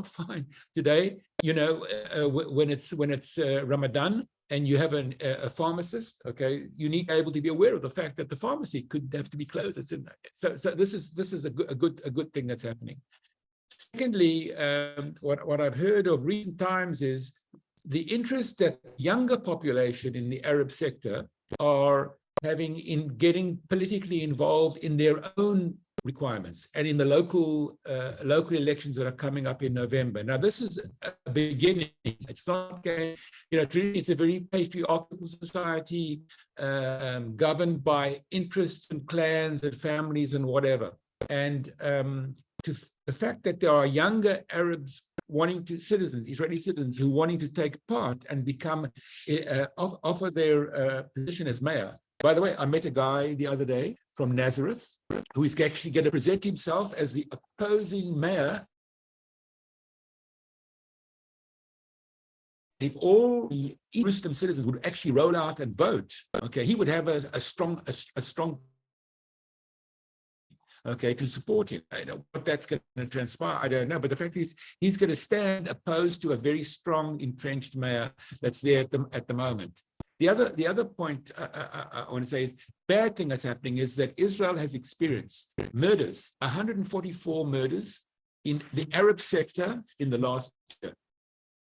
find today, when it's Ramadan and you have a pharmacist, you need to be able to be aware of the fact that the pharmacy could have to be closed. So this is a good thing that's happening. Secondly, what I've heard of recent times is the interest that younger population in the Arab sector are having in getting politically involved in their own requirements and in the local elections that are coming up in November. Now, this is a beginning. It's not going, it's a very patriarchal society governed by interests and clans and families and whatever. And the fact that there are younger Arabs Israeli citizens who wanting to take part and become, offer their position as mayor. By the way, I met a guy the other day from Nazareth who is actually going to present himself as the opposing mayor. If all the Muslim citizens would actually roll out and vote, he would have a strong to support him. I know what that's going to transpire, I don't know. But the fact is, he's going to stand opposed to a very strong, entrenched mayor that's there at the moment. The other point I want to say is, bad thing that's happening is that Israel has experienced murders, 144 murders in the Arab sector in the last year,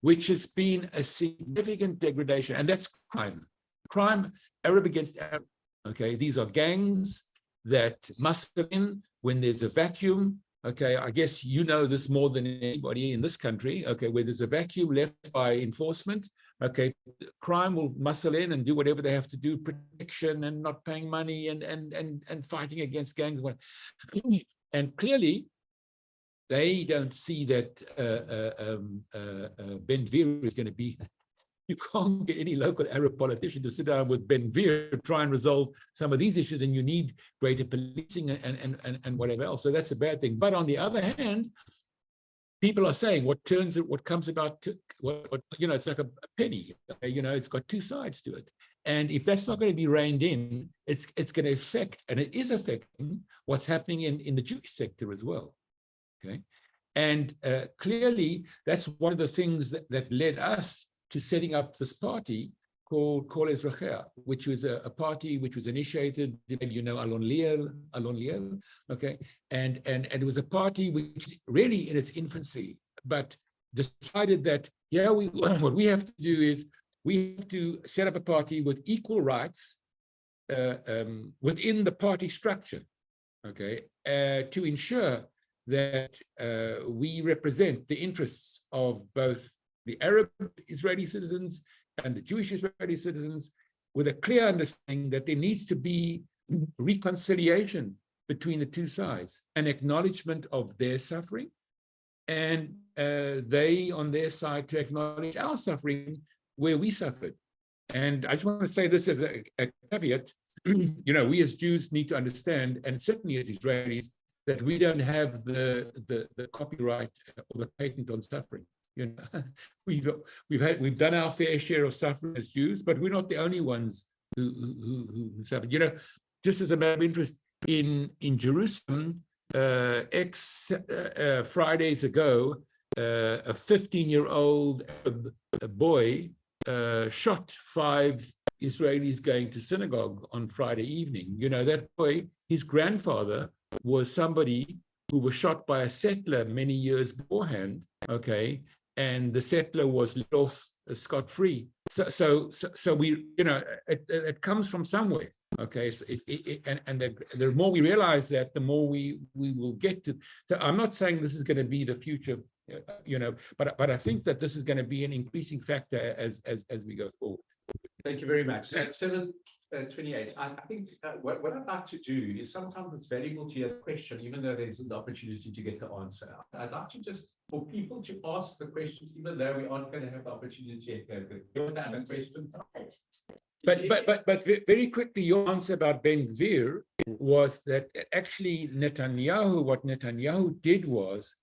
which has been a significant degradation. And that's crime, Arab against Arab. These are gangs that muscle in when there's a vacuum. I guess you know this more than anybody in this country. Where there's a vacuum left by enforcement, crime will muscle in and do whatever they have to do, protection and not paying money and fighting against gangs. And clearly, they don't see that Ben-Gvir is going to be. You can't get any local Arab politician to sit down with Ben-Gvir, try and resolve some of these issues, and you need greater policing and whatever else. So that's a bad thing. But on the other hand, people are saying what comes about, it's like a penny. It's got two sides to it. And if that's not going to be reined in, it's going to affect, and it is affecting what's happening in the Jewish sector as well. And clearly, that's one of the things that led us to setting up this party called Kol Ezrachea, which was a party which was initiated, maybe Alon Liel, and it was a party which is really in its infancy, but decided that what we have to do is we have to set up a party with equal rights within the party structure, okay, to ensure that we represent the interests of both the Arab Israeli citizens and the Jewish Israeli citizens, with a clear understanding that there needs to be reconciliation between the two sides, an acknowledgement of their suffering, and they on their side to acknowledge our suffering where we suffered. And I just want to say this as a caveat, you know, we as Jews need to understand, and certainly as Israelis, that we don't have the copyright or the patent on suffering. You know, we've done our fair share of suffering as Jews, but we're not the only ones who suffered. You know, just as a matter of interest, in Jerusalem, Fridays ago, a 15-year-old boy shot 5 Israelis going to synagogue on Friday evening. You know, that boy, his grandfather was somebody who was shot by a settler many years beforehand, okay, and the settler was let off scot-free. So we, you know, it comes from somewhere, okay. So the more we realize that, the more we will get to. So I'm not saying this is going to be the future, you know, but I think that this is going to be an increasing factor as we go forward. Thank you very much. At 7:28, I think what I'd like to do is, sometimes it's valuable to hear the question, even though there's an opportunity to get the answer. I'd like to just, for people to ask the questions, even though we aren't going to have the opportunity to get a question. But very quickly, your answer about Ben Gvir was that actually what Netanyahu did was,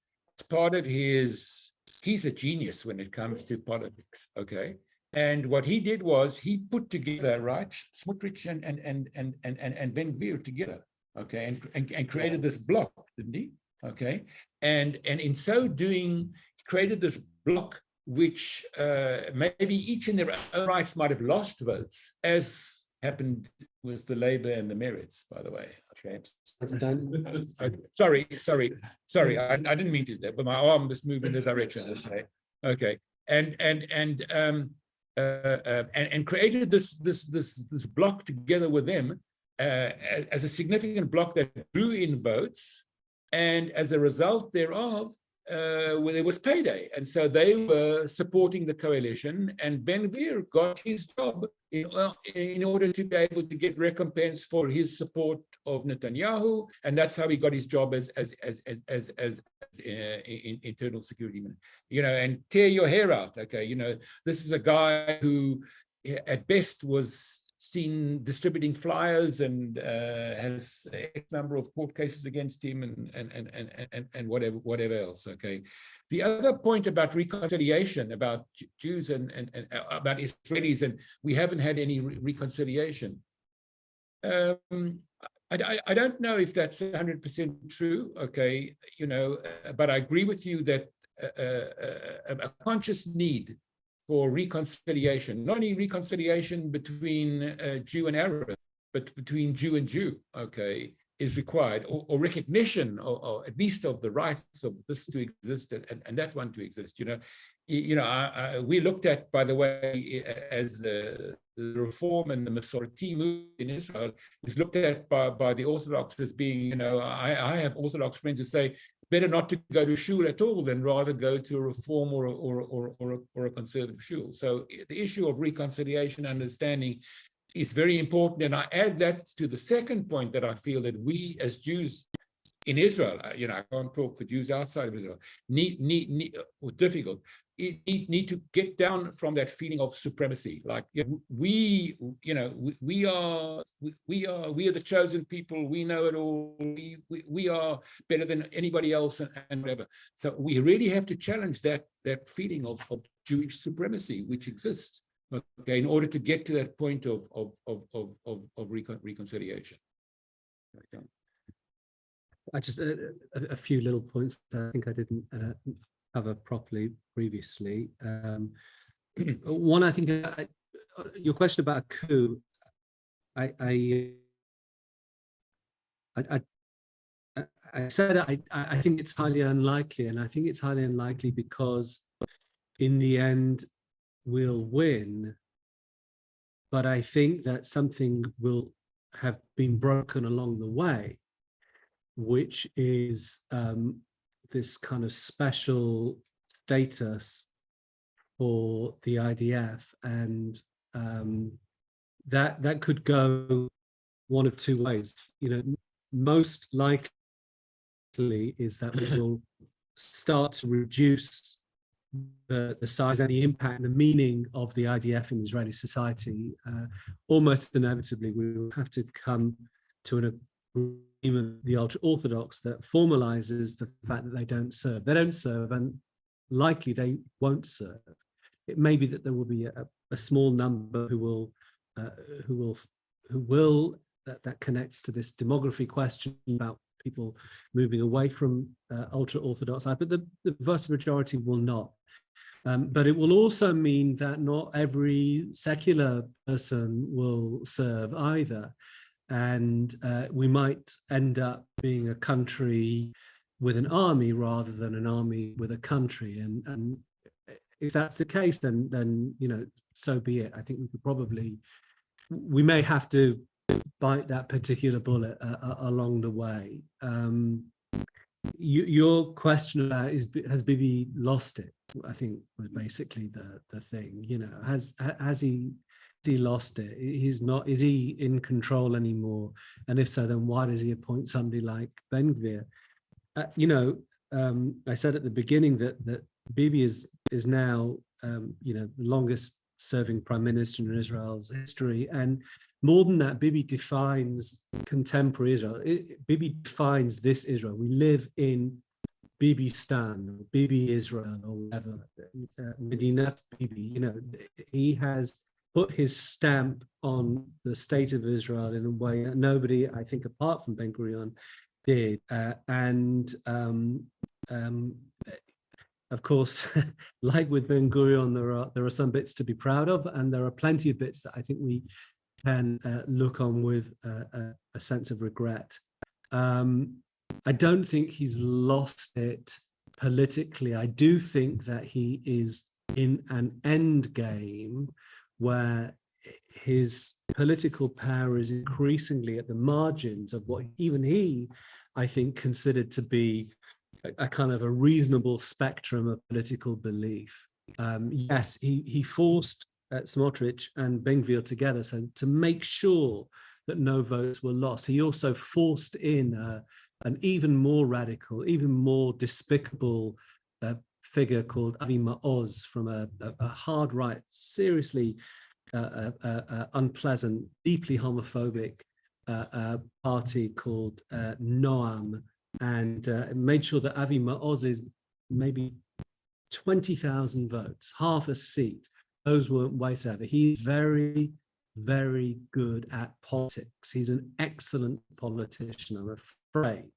as part of he's a genius when it comes to politics, okay? And what he did was he put together, right, Smotrich and Ben Gvir together, okay, and created this bloc, didn't he? Okay, and in so doing, he created this bloc which maybe each in their own rights might have lost votes, as happened with the Labour and the Merits, by the way. Okay, sorry, I didn't mean to do that, but my arm was moving in the direction. Okay, and created this bloc together with them as a significant bloc that drew in votes, and as a result thereof, where there was payday, and so they were supporting the coalition, and Ben Gvir got his job in order to be able to get recompense for his support of Netanyahu, and that's how he got his job as internal security minister. You know, and tear your hair out. Okay, you know, this is a guy who, at best, was seen distributing flyers and has a number of court cases against him and whatever else. Okay, the other point about reconciliation, about Jews and about Israelis, and we haven't had any reconciliation. I don't know if that's 100% true. Okay, you know, but I agree with you that a conscious need for reconciliation, not only reconciliation between Jew and Arab, but between Jew and Jew, okay, is required, or recognition, or at least of the rights of this to exist and that one to exist. You know, we looked at, by the way, as the reform and the Masorti movement in Israel is looked at by the Orthodox as being, you know, I have Orthodox friends who say, better not to go to shul at all than rather go to a reform or a conservative shul. So the issue of reconciliation, understanding is very important. And I add that to the second point, that I feel that we as Jews in Israel, you know, I can't talk for Jews outside of Israel, need to get down from that feeling of supremacy. Like, you know, we are the chosen people. We know it all. We are better than anybody else, and whatever. So we really have to challenge that feeling of Jewish supremacy which exists, okay, in order to get to that point of reconciliation. Okay. I just a few little points that I think I didn't cover properly previously. One, I think your question about a coup, I said I think it's highly unlikely, and I think it's highly unlikely because in the end we'll win, but I think that something will have been broken along the way, which is this kind of special status for the IDF, and that could go one of two ways. You know, most likely is that we will start to reduce the size and the impact and the meaning of the IDF in Israeli society. Almost inevitably, we will have to come to an agreement with the ultra-Orthodox that formalizes the fact that they don't serve. They don't serve, and likely they won't serve. It may be that there will be a small number who will that connects to this demography question about people moving away from ultra-Orthodox, but the vast majority will not. But it will also mean that not every secular person will serve either. And we might end up being a country with an army rather than an army with a country. And if that's the case, then you know, so be it. I think we may have to bite that particular bullet along the way. Your question about has Bibi lost it, I think, was basically the thing. You know, has he lost it? He's not. Is he in control anymore? And if so, then why does he appoint somebody like Ben-Gvir? You know, I said at the beginning that Bibi is now you know, the longest serving prime minister in Israel's history, and more than that, Bibi defines contemporary Israel. Bibi defines this Israel. We live in Bibistan, or Bibi Israel, or whatever, Medinat Bibi. You know, he has put his stamp on the state of Israel in a way that nobody, I think, apart from Ben-Gurion, did. Of course, like with Ben-Gurion, there are some bits to be proud of, and there are plenty of bits that I think we can look on with a sense of regret. I don't think he's lost it politically. I do think that he is in an end game where his political power is increasingly at the margins of what even he, I think, considered to be a kind of a reasonable spectrum of political belief. Yes, he forced Smotrich and Ben-Gvir together, so to make sure that no votes were lost. He also forced in an even more radical, even more despicable figure called Avi Ma'oz from a hard right, seriously unpleasant, deeply homophobic party called Noam, and made sure that Avi Ma'oz is maybe 20,000 votes, half a seat. Those weren't wasted ever. He's very, very good at politics. He's an excellent politician, I'm afraid.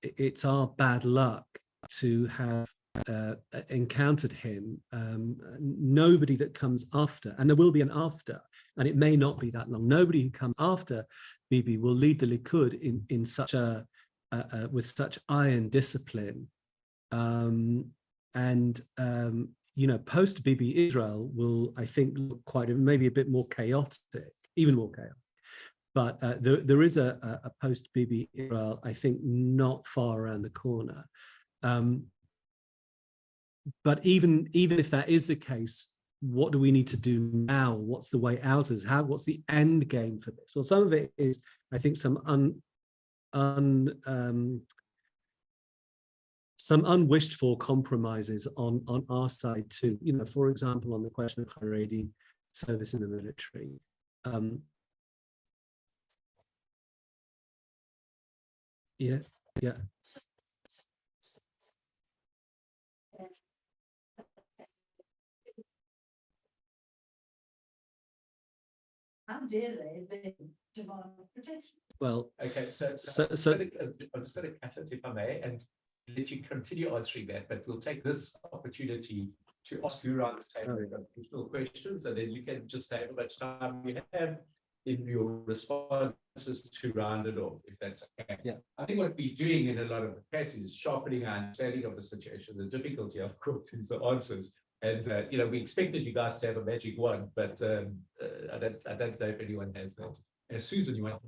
It's our bad luck to have encountered him. Nobody that comes after, and there will be an after, and it may not be that long. Nobody who comes after Bibi will lead the Likud in such with such iron discipline. You know, post-Bibi Israel will, I think, look maybe a bit more chaotic, even more chaotic. But there is a post-Bibi Israel, I think, not far around the corner. But even if that is the case, what do we need to do now? What's the way out? What's the end game for this? Well, some of it is, I think, some unwished for compromises on our side too. You know, for example, on the question of Haredi service in the military. Yeah. How dare they demand protection? Well, Okay, so I'm just going to cut it, if I may, and let you continue answering that, but we'll take this opportunity to ask you around the table additional questions, and then you can just say how much time you have in your responses to round it off, if that's okay. Yeah. I think what we're doing in a lot of the cases is sharpening our understanding of the situation. The difficulty, of course, is the answers. And you know, we expected you guys to have a magic wand, but I don't know if anyone has that. Susan, you want?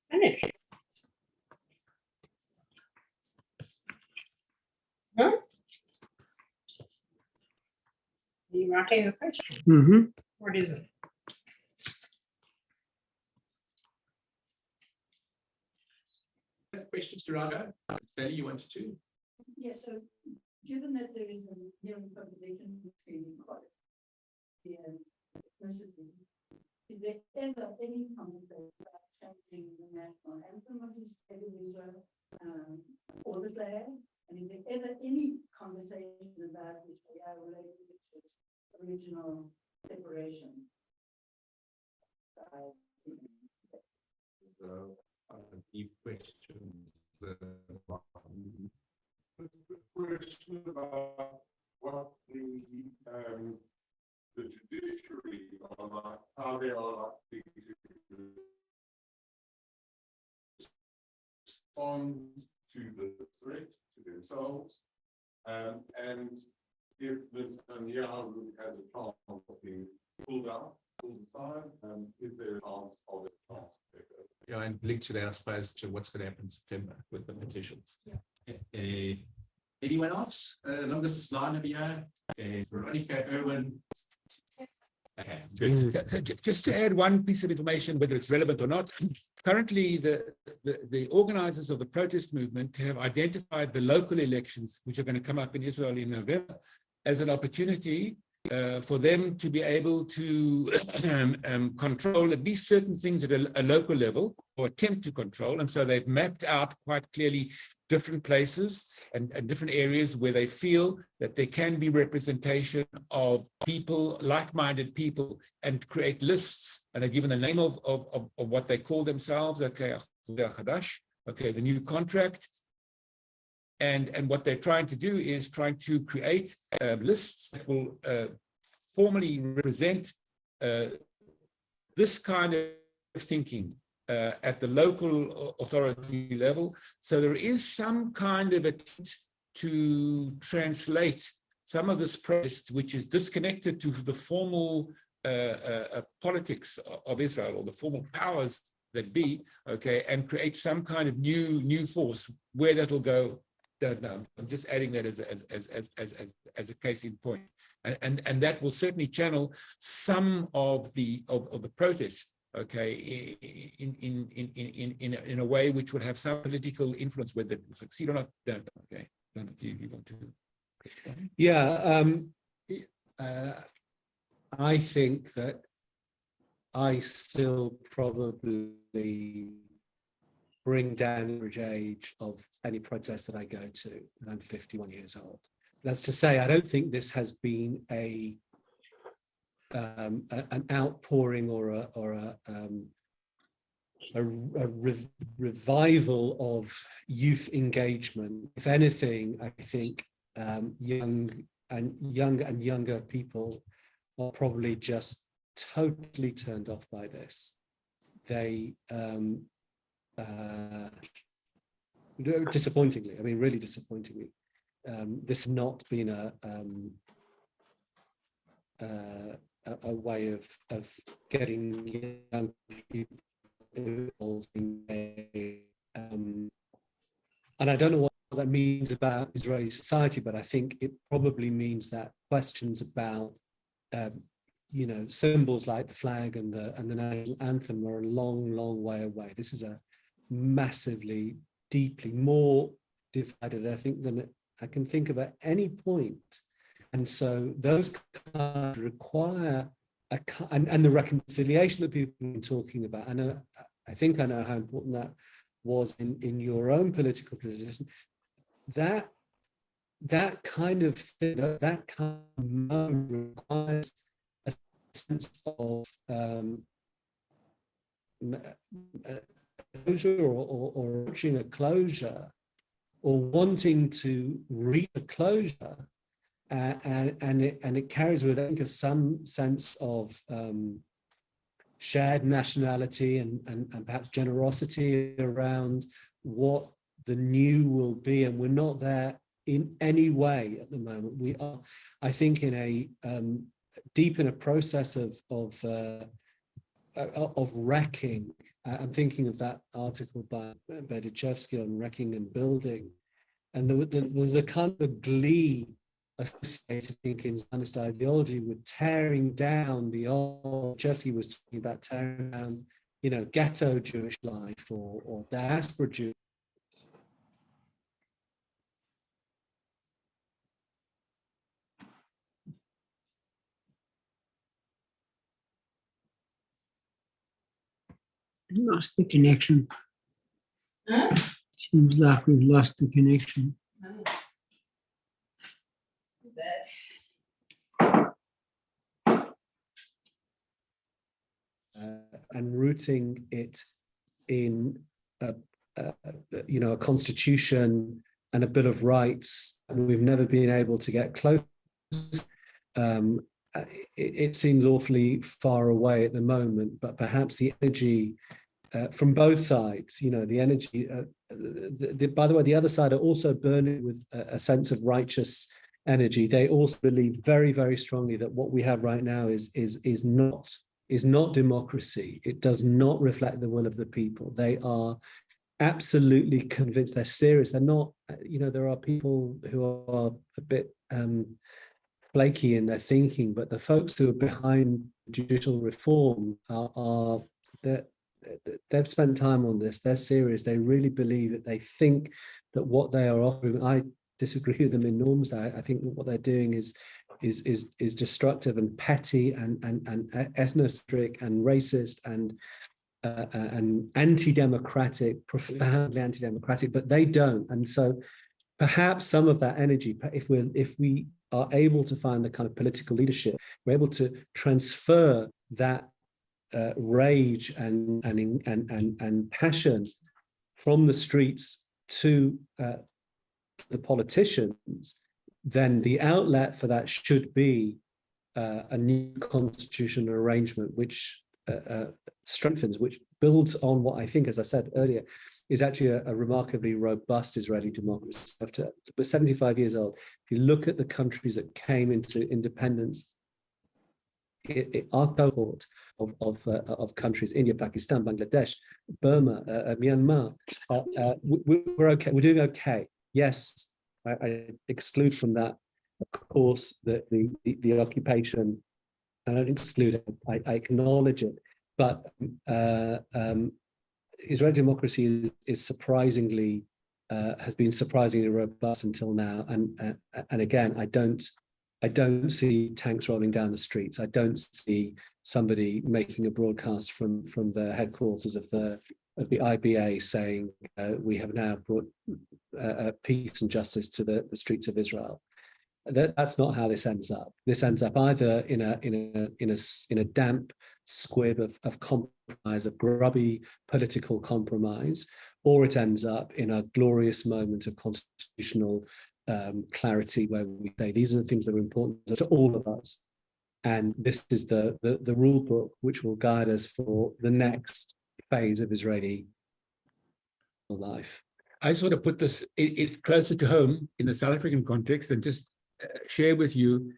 Finish. Huh? Are you writing a question? Mm-hmm. What is it? Questions to Raga? Sally, you wanted to? Yes, so given that there is an inherent contradiction between equality and ethnicity, is there ever any conversation about changing the national anthem of the state of Israel or the flag? And is there ever any conversation about which they are related to its original separation? Deep questions. Question about what the judiciary are like, how they are likely to respond to the threat to themselves, and if Netanyahu has a chance of being pulled out, pulled aside, is there a chance of a chance? Yeah, and linked to that, I suppose, to what's going to happen in September with the petitions. Yeah. Anyone else? Longest line of here. Veronica Irwin. Okay, good. So just to add one piece of information, whether it's relevant or not, currently the organizers of the protest movement have identified the local elections, which are going to come up in Israel in November, as an opportunity for them to be able to control at least certain things at a local level, or attempt to control. And so they've mapped out quite clearly different places and different areas where they feel that there can be representation of people, like-minded people, and create lists. And they're given the name of what they call themselves, okay, the new contract. And what they're trying to do is trying to create lists that will formally represent this kind of thinking at the local authority level. So there is some kind of attempt to translate some of this protest, which is disconnected to the formal politics of Israel, or the formal powers that be, okay, and create some kind of new force. Where that'll go, don't know. I'm just adding that as a case in point, and that will certainly channel some of the protest, okay, in a way which would have some political influence. Whether it will succeed or not, don't know. Okay, don't know if you want to. Yeah, I think that I still probably bring down the average age of any protest that I go to, and I'm 51 years old. That's to say, I don't think this has been an outpouring or a revival of youth engagement. If anything, I think younger people are probably just totally turned off by this. They disappointingly, I mean, really disappointingly, this has not been a way of getting young people involved in and I don't know what that means about Israeli society, but I think it probably means that questions about symbols like the flag and the national anthem are a long way away. This is a massively, deeply more divided, I think, than I can think of at any point. And so those kind of require and the reconciliation that people have been talking about. I think I know how important that was in your own political position. That kind of thing, that kind of mode requires a sense of closure or reaching a closure, or wanting to reach a closure and it carries with it, I think, some sense of shared nationality and perhaps generosity around what the new will be, and we're not there in any way at the moment. We are, I think, in a deep in a process of wrecking. I'm thinking of that article by Berdichevsky on wrecking and building, and there's a kind of glee associated, I think, in Zionist ideology with tearing down the old. Berdichevsky was talking about tearing down, you know, ghetto Jewish life or diaspora Jewish. Lost the connection. Huh? Seems like we've lost the connection. Oh. Too bad. And rooting it in you know, a constitution and a Bill of Rights, and we've never been able to get close. It seems awfully far away at the moment, but perhaps the energy from both sides, you know, the energy. By the way, the other side are also burning with a sense of righteous energy. They also believe very, very strongly that what we have right now is not democracy. It does not reflect the will of the people. They are absolutely convinced. They're serious. They're not, you know, there are people who are a bit flaky in their thinking, but the folks who are behind judicial reform they've spent time on this. They're serious. They really believe it. They think that what they are offering, I disagree with them enormously. I think that what they're doing is destructive and petty and ethnocentric and racist and anti-democratic, profoundly anti-democratic, but they don't. And so perhaps some of that energy, if we are able to find the kind of political leadership, we're able to transfer that rage and passion from the streets to the politicians, then the outlet for that should be a new constitutional arrangement which strengthens, which builds on what I think, as I said earlier, is actually a remarkably robust Israeli democracy. After 75 years old, if you look at the countries that came into independence, our cohort of countries, India, Pakistan, Bangladesh, Burma, Myanmar, we're okay. We're doing okay. Yes, I exclude from that, of course, the occupation. I don't exclude it. I acknowledge it. But Israeli democracy is surprisingly has been surprisingly robust until now. And again, I don't see tanks rolling down the streets. I don't see somebody making a broadcast from the headquarters of the IBA saying we have now brought peace and justice to the streets of Israel. That's not how this ends up. This ends up either in a damp squib of compromise, of grubby political compromise, or it ends up in a glorious moment of constitutional clarity where we say these are the things that are important to all of us, and this is the rule book which will guide us for the next phase of Israeli life. I sort of put this it closer to home in the South African context and just share with you.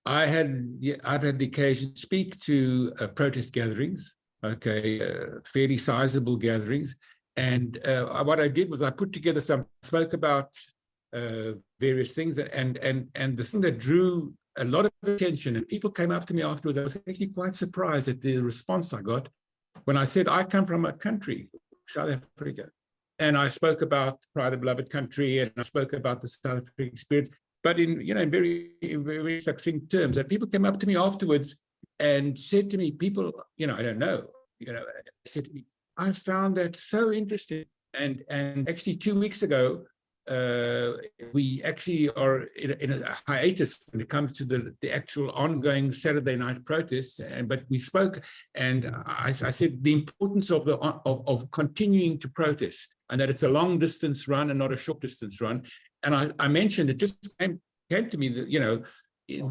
I've had the occasion to speak to protest gatherings, fairly sizable gatherings, and what I did was I put together spoke about various things, and the thing that drew a lot of attention, and people came up to me afterwards. I was actually quite surprised at the response I got when I said I come from a country, South Africa, and I spoke about Pride of Beloved Country, and I spoke about the South African experience, but in very, very succinct terms. And people came up to me afterwards and said to me, people, I don't know, said to me, I found that so interesting. And actually 2 weeks ago, we actually are in a hiatus when it comes to the actual ongoing Saturday night protests. But we spoke, and I said the importance of continuing to protest, and that it's a long distance run and not a short distance run. And I mentioned it just came came to me that,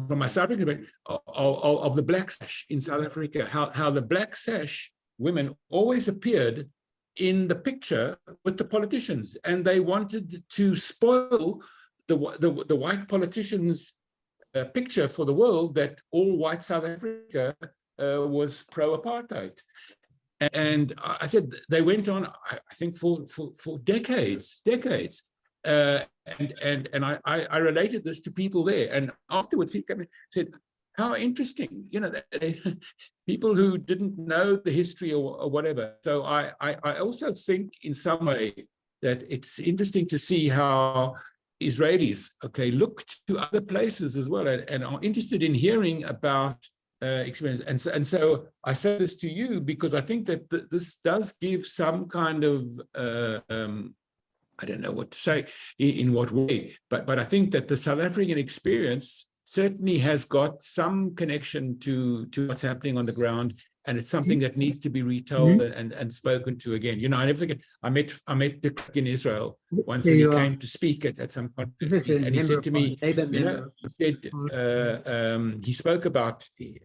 from my South African of the black sash in South Africa, how the black sash women always appeared in the picture with the politicians, and they wanted to spoil the white politicians' picture for the world that all white South Africa was pro-apartheid. And I said they went on, I think, for decades. And I related this to people there, and afterwards people came and said, "How interesting!" People who didn't know the history or whatever. So I also think in some way that it's interesting to see how Israelis, look to other places as well, and are interested in hearing about experience. And so I say this to you because I think that this does give some kind of I don't know what to say in what way, but I think that the South African experience certainly has got some connection to what's happening on the ground, and it's something that needs to be retold and spoken to again. I never forget. I met Dick in Israel once when he came to speak at some conference, and he said to me, he spoke about the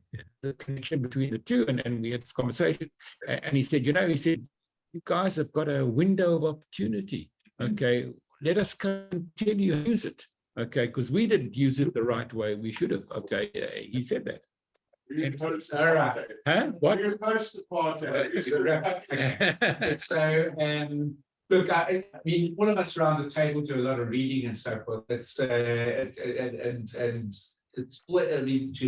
connection between the two, and we had this conversation, and he said, you guys have got a window of opportunity. Let us continue to use it. Because we didn't use it the right way. We should have. He said that. All right. Huh? What? You're post the party. So, look, I mean, all of us around the table do a lot of reading and so forth. It's to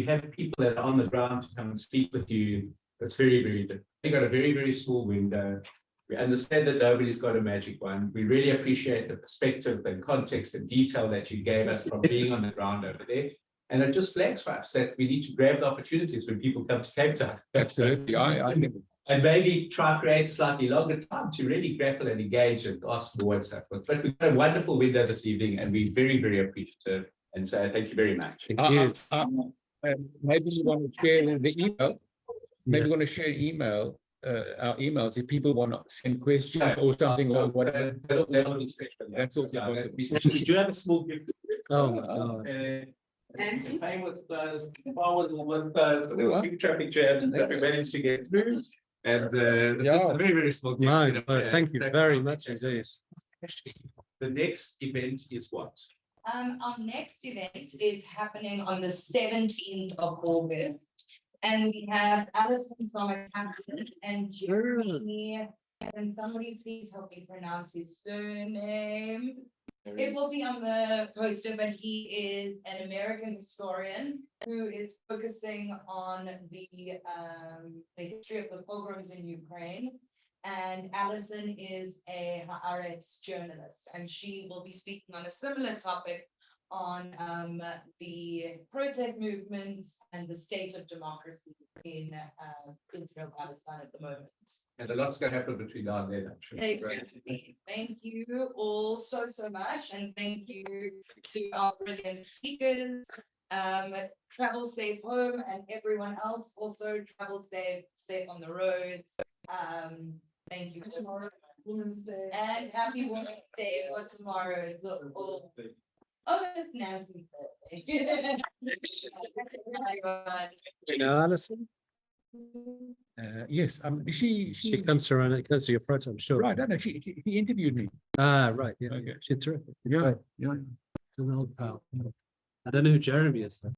have people that are on the ground to come and speak with you, that's very, very different. We've got a very, very small window. We understand that nobody's got a magic one. We really appreciate the perspective and context and detail that you gave us from being on the ground over there. And it just flags for us that we need to grab the opportunities when people come to Cape Town. Absolutely. I think. And maybe try to create slightly longer time to really grapple and engage and ask more and so forth. But we've got a wonderful window this evening, and we're very, very appreciative. And so thank you very much. Thank you. Maybe you want to share the email. Maybe you want to share email. Our emails if people want to send questions or something or whatever. That'll be special. That's also possible. We do have a small gift. Nancy? Paying with big traffic jam that we managed to get through. And just a very, very small gift. Thank you very much indeed. The next event is what? Our next event is happening on the 17th of August. And we have Alison from Accountant and Jeremy. Can somebody please help me pronounce his surname? It will be on the poster, but he is an American historian who is focusing on the history of the pogroms in Ukraine. And Alison is a Haaretz journalist, and she will be speaking on a similar topic on the protest movements and the state of democracy in Israel-Palestine at the moment. And a lot's going to happen between now and then, I'm sure. Exactly. Thank you all so much, and thank you to our brilliant speakers. Travel safe home, and everyone else also travel safe on the roads. Thank you. Women's Day. And happy Women's Day for tomorrow. Oh, it's Nancy's birthday. Do you know Alison? Yes. She comes to run. It goes to your front, I'm sure. Right. No, she interviewed me. Right. Yeah. Okay. She's terrific. Yeah. An old pal. I don't know who Jeremy is though.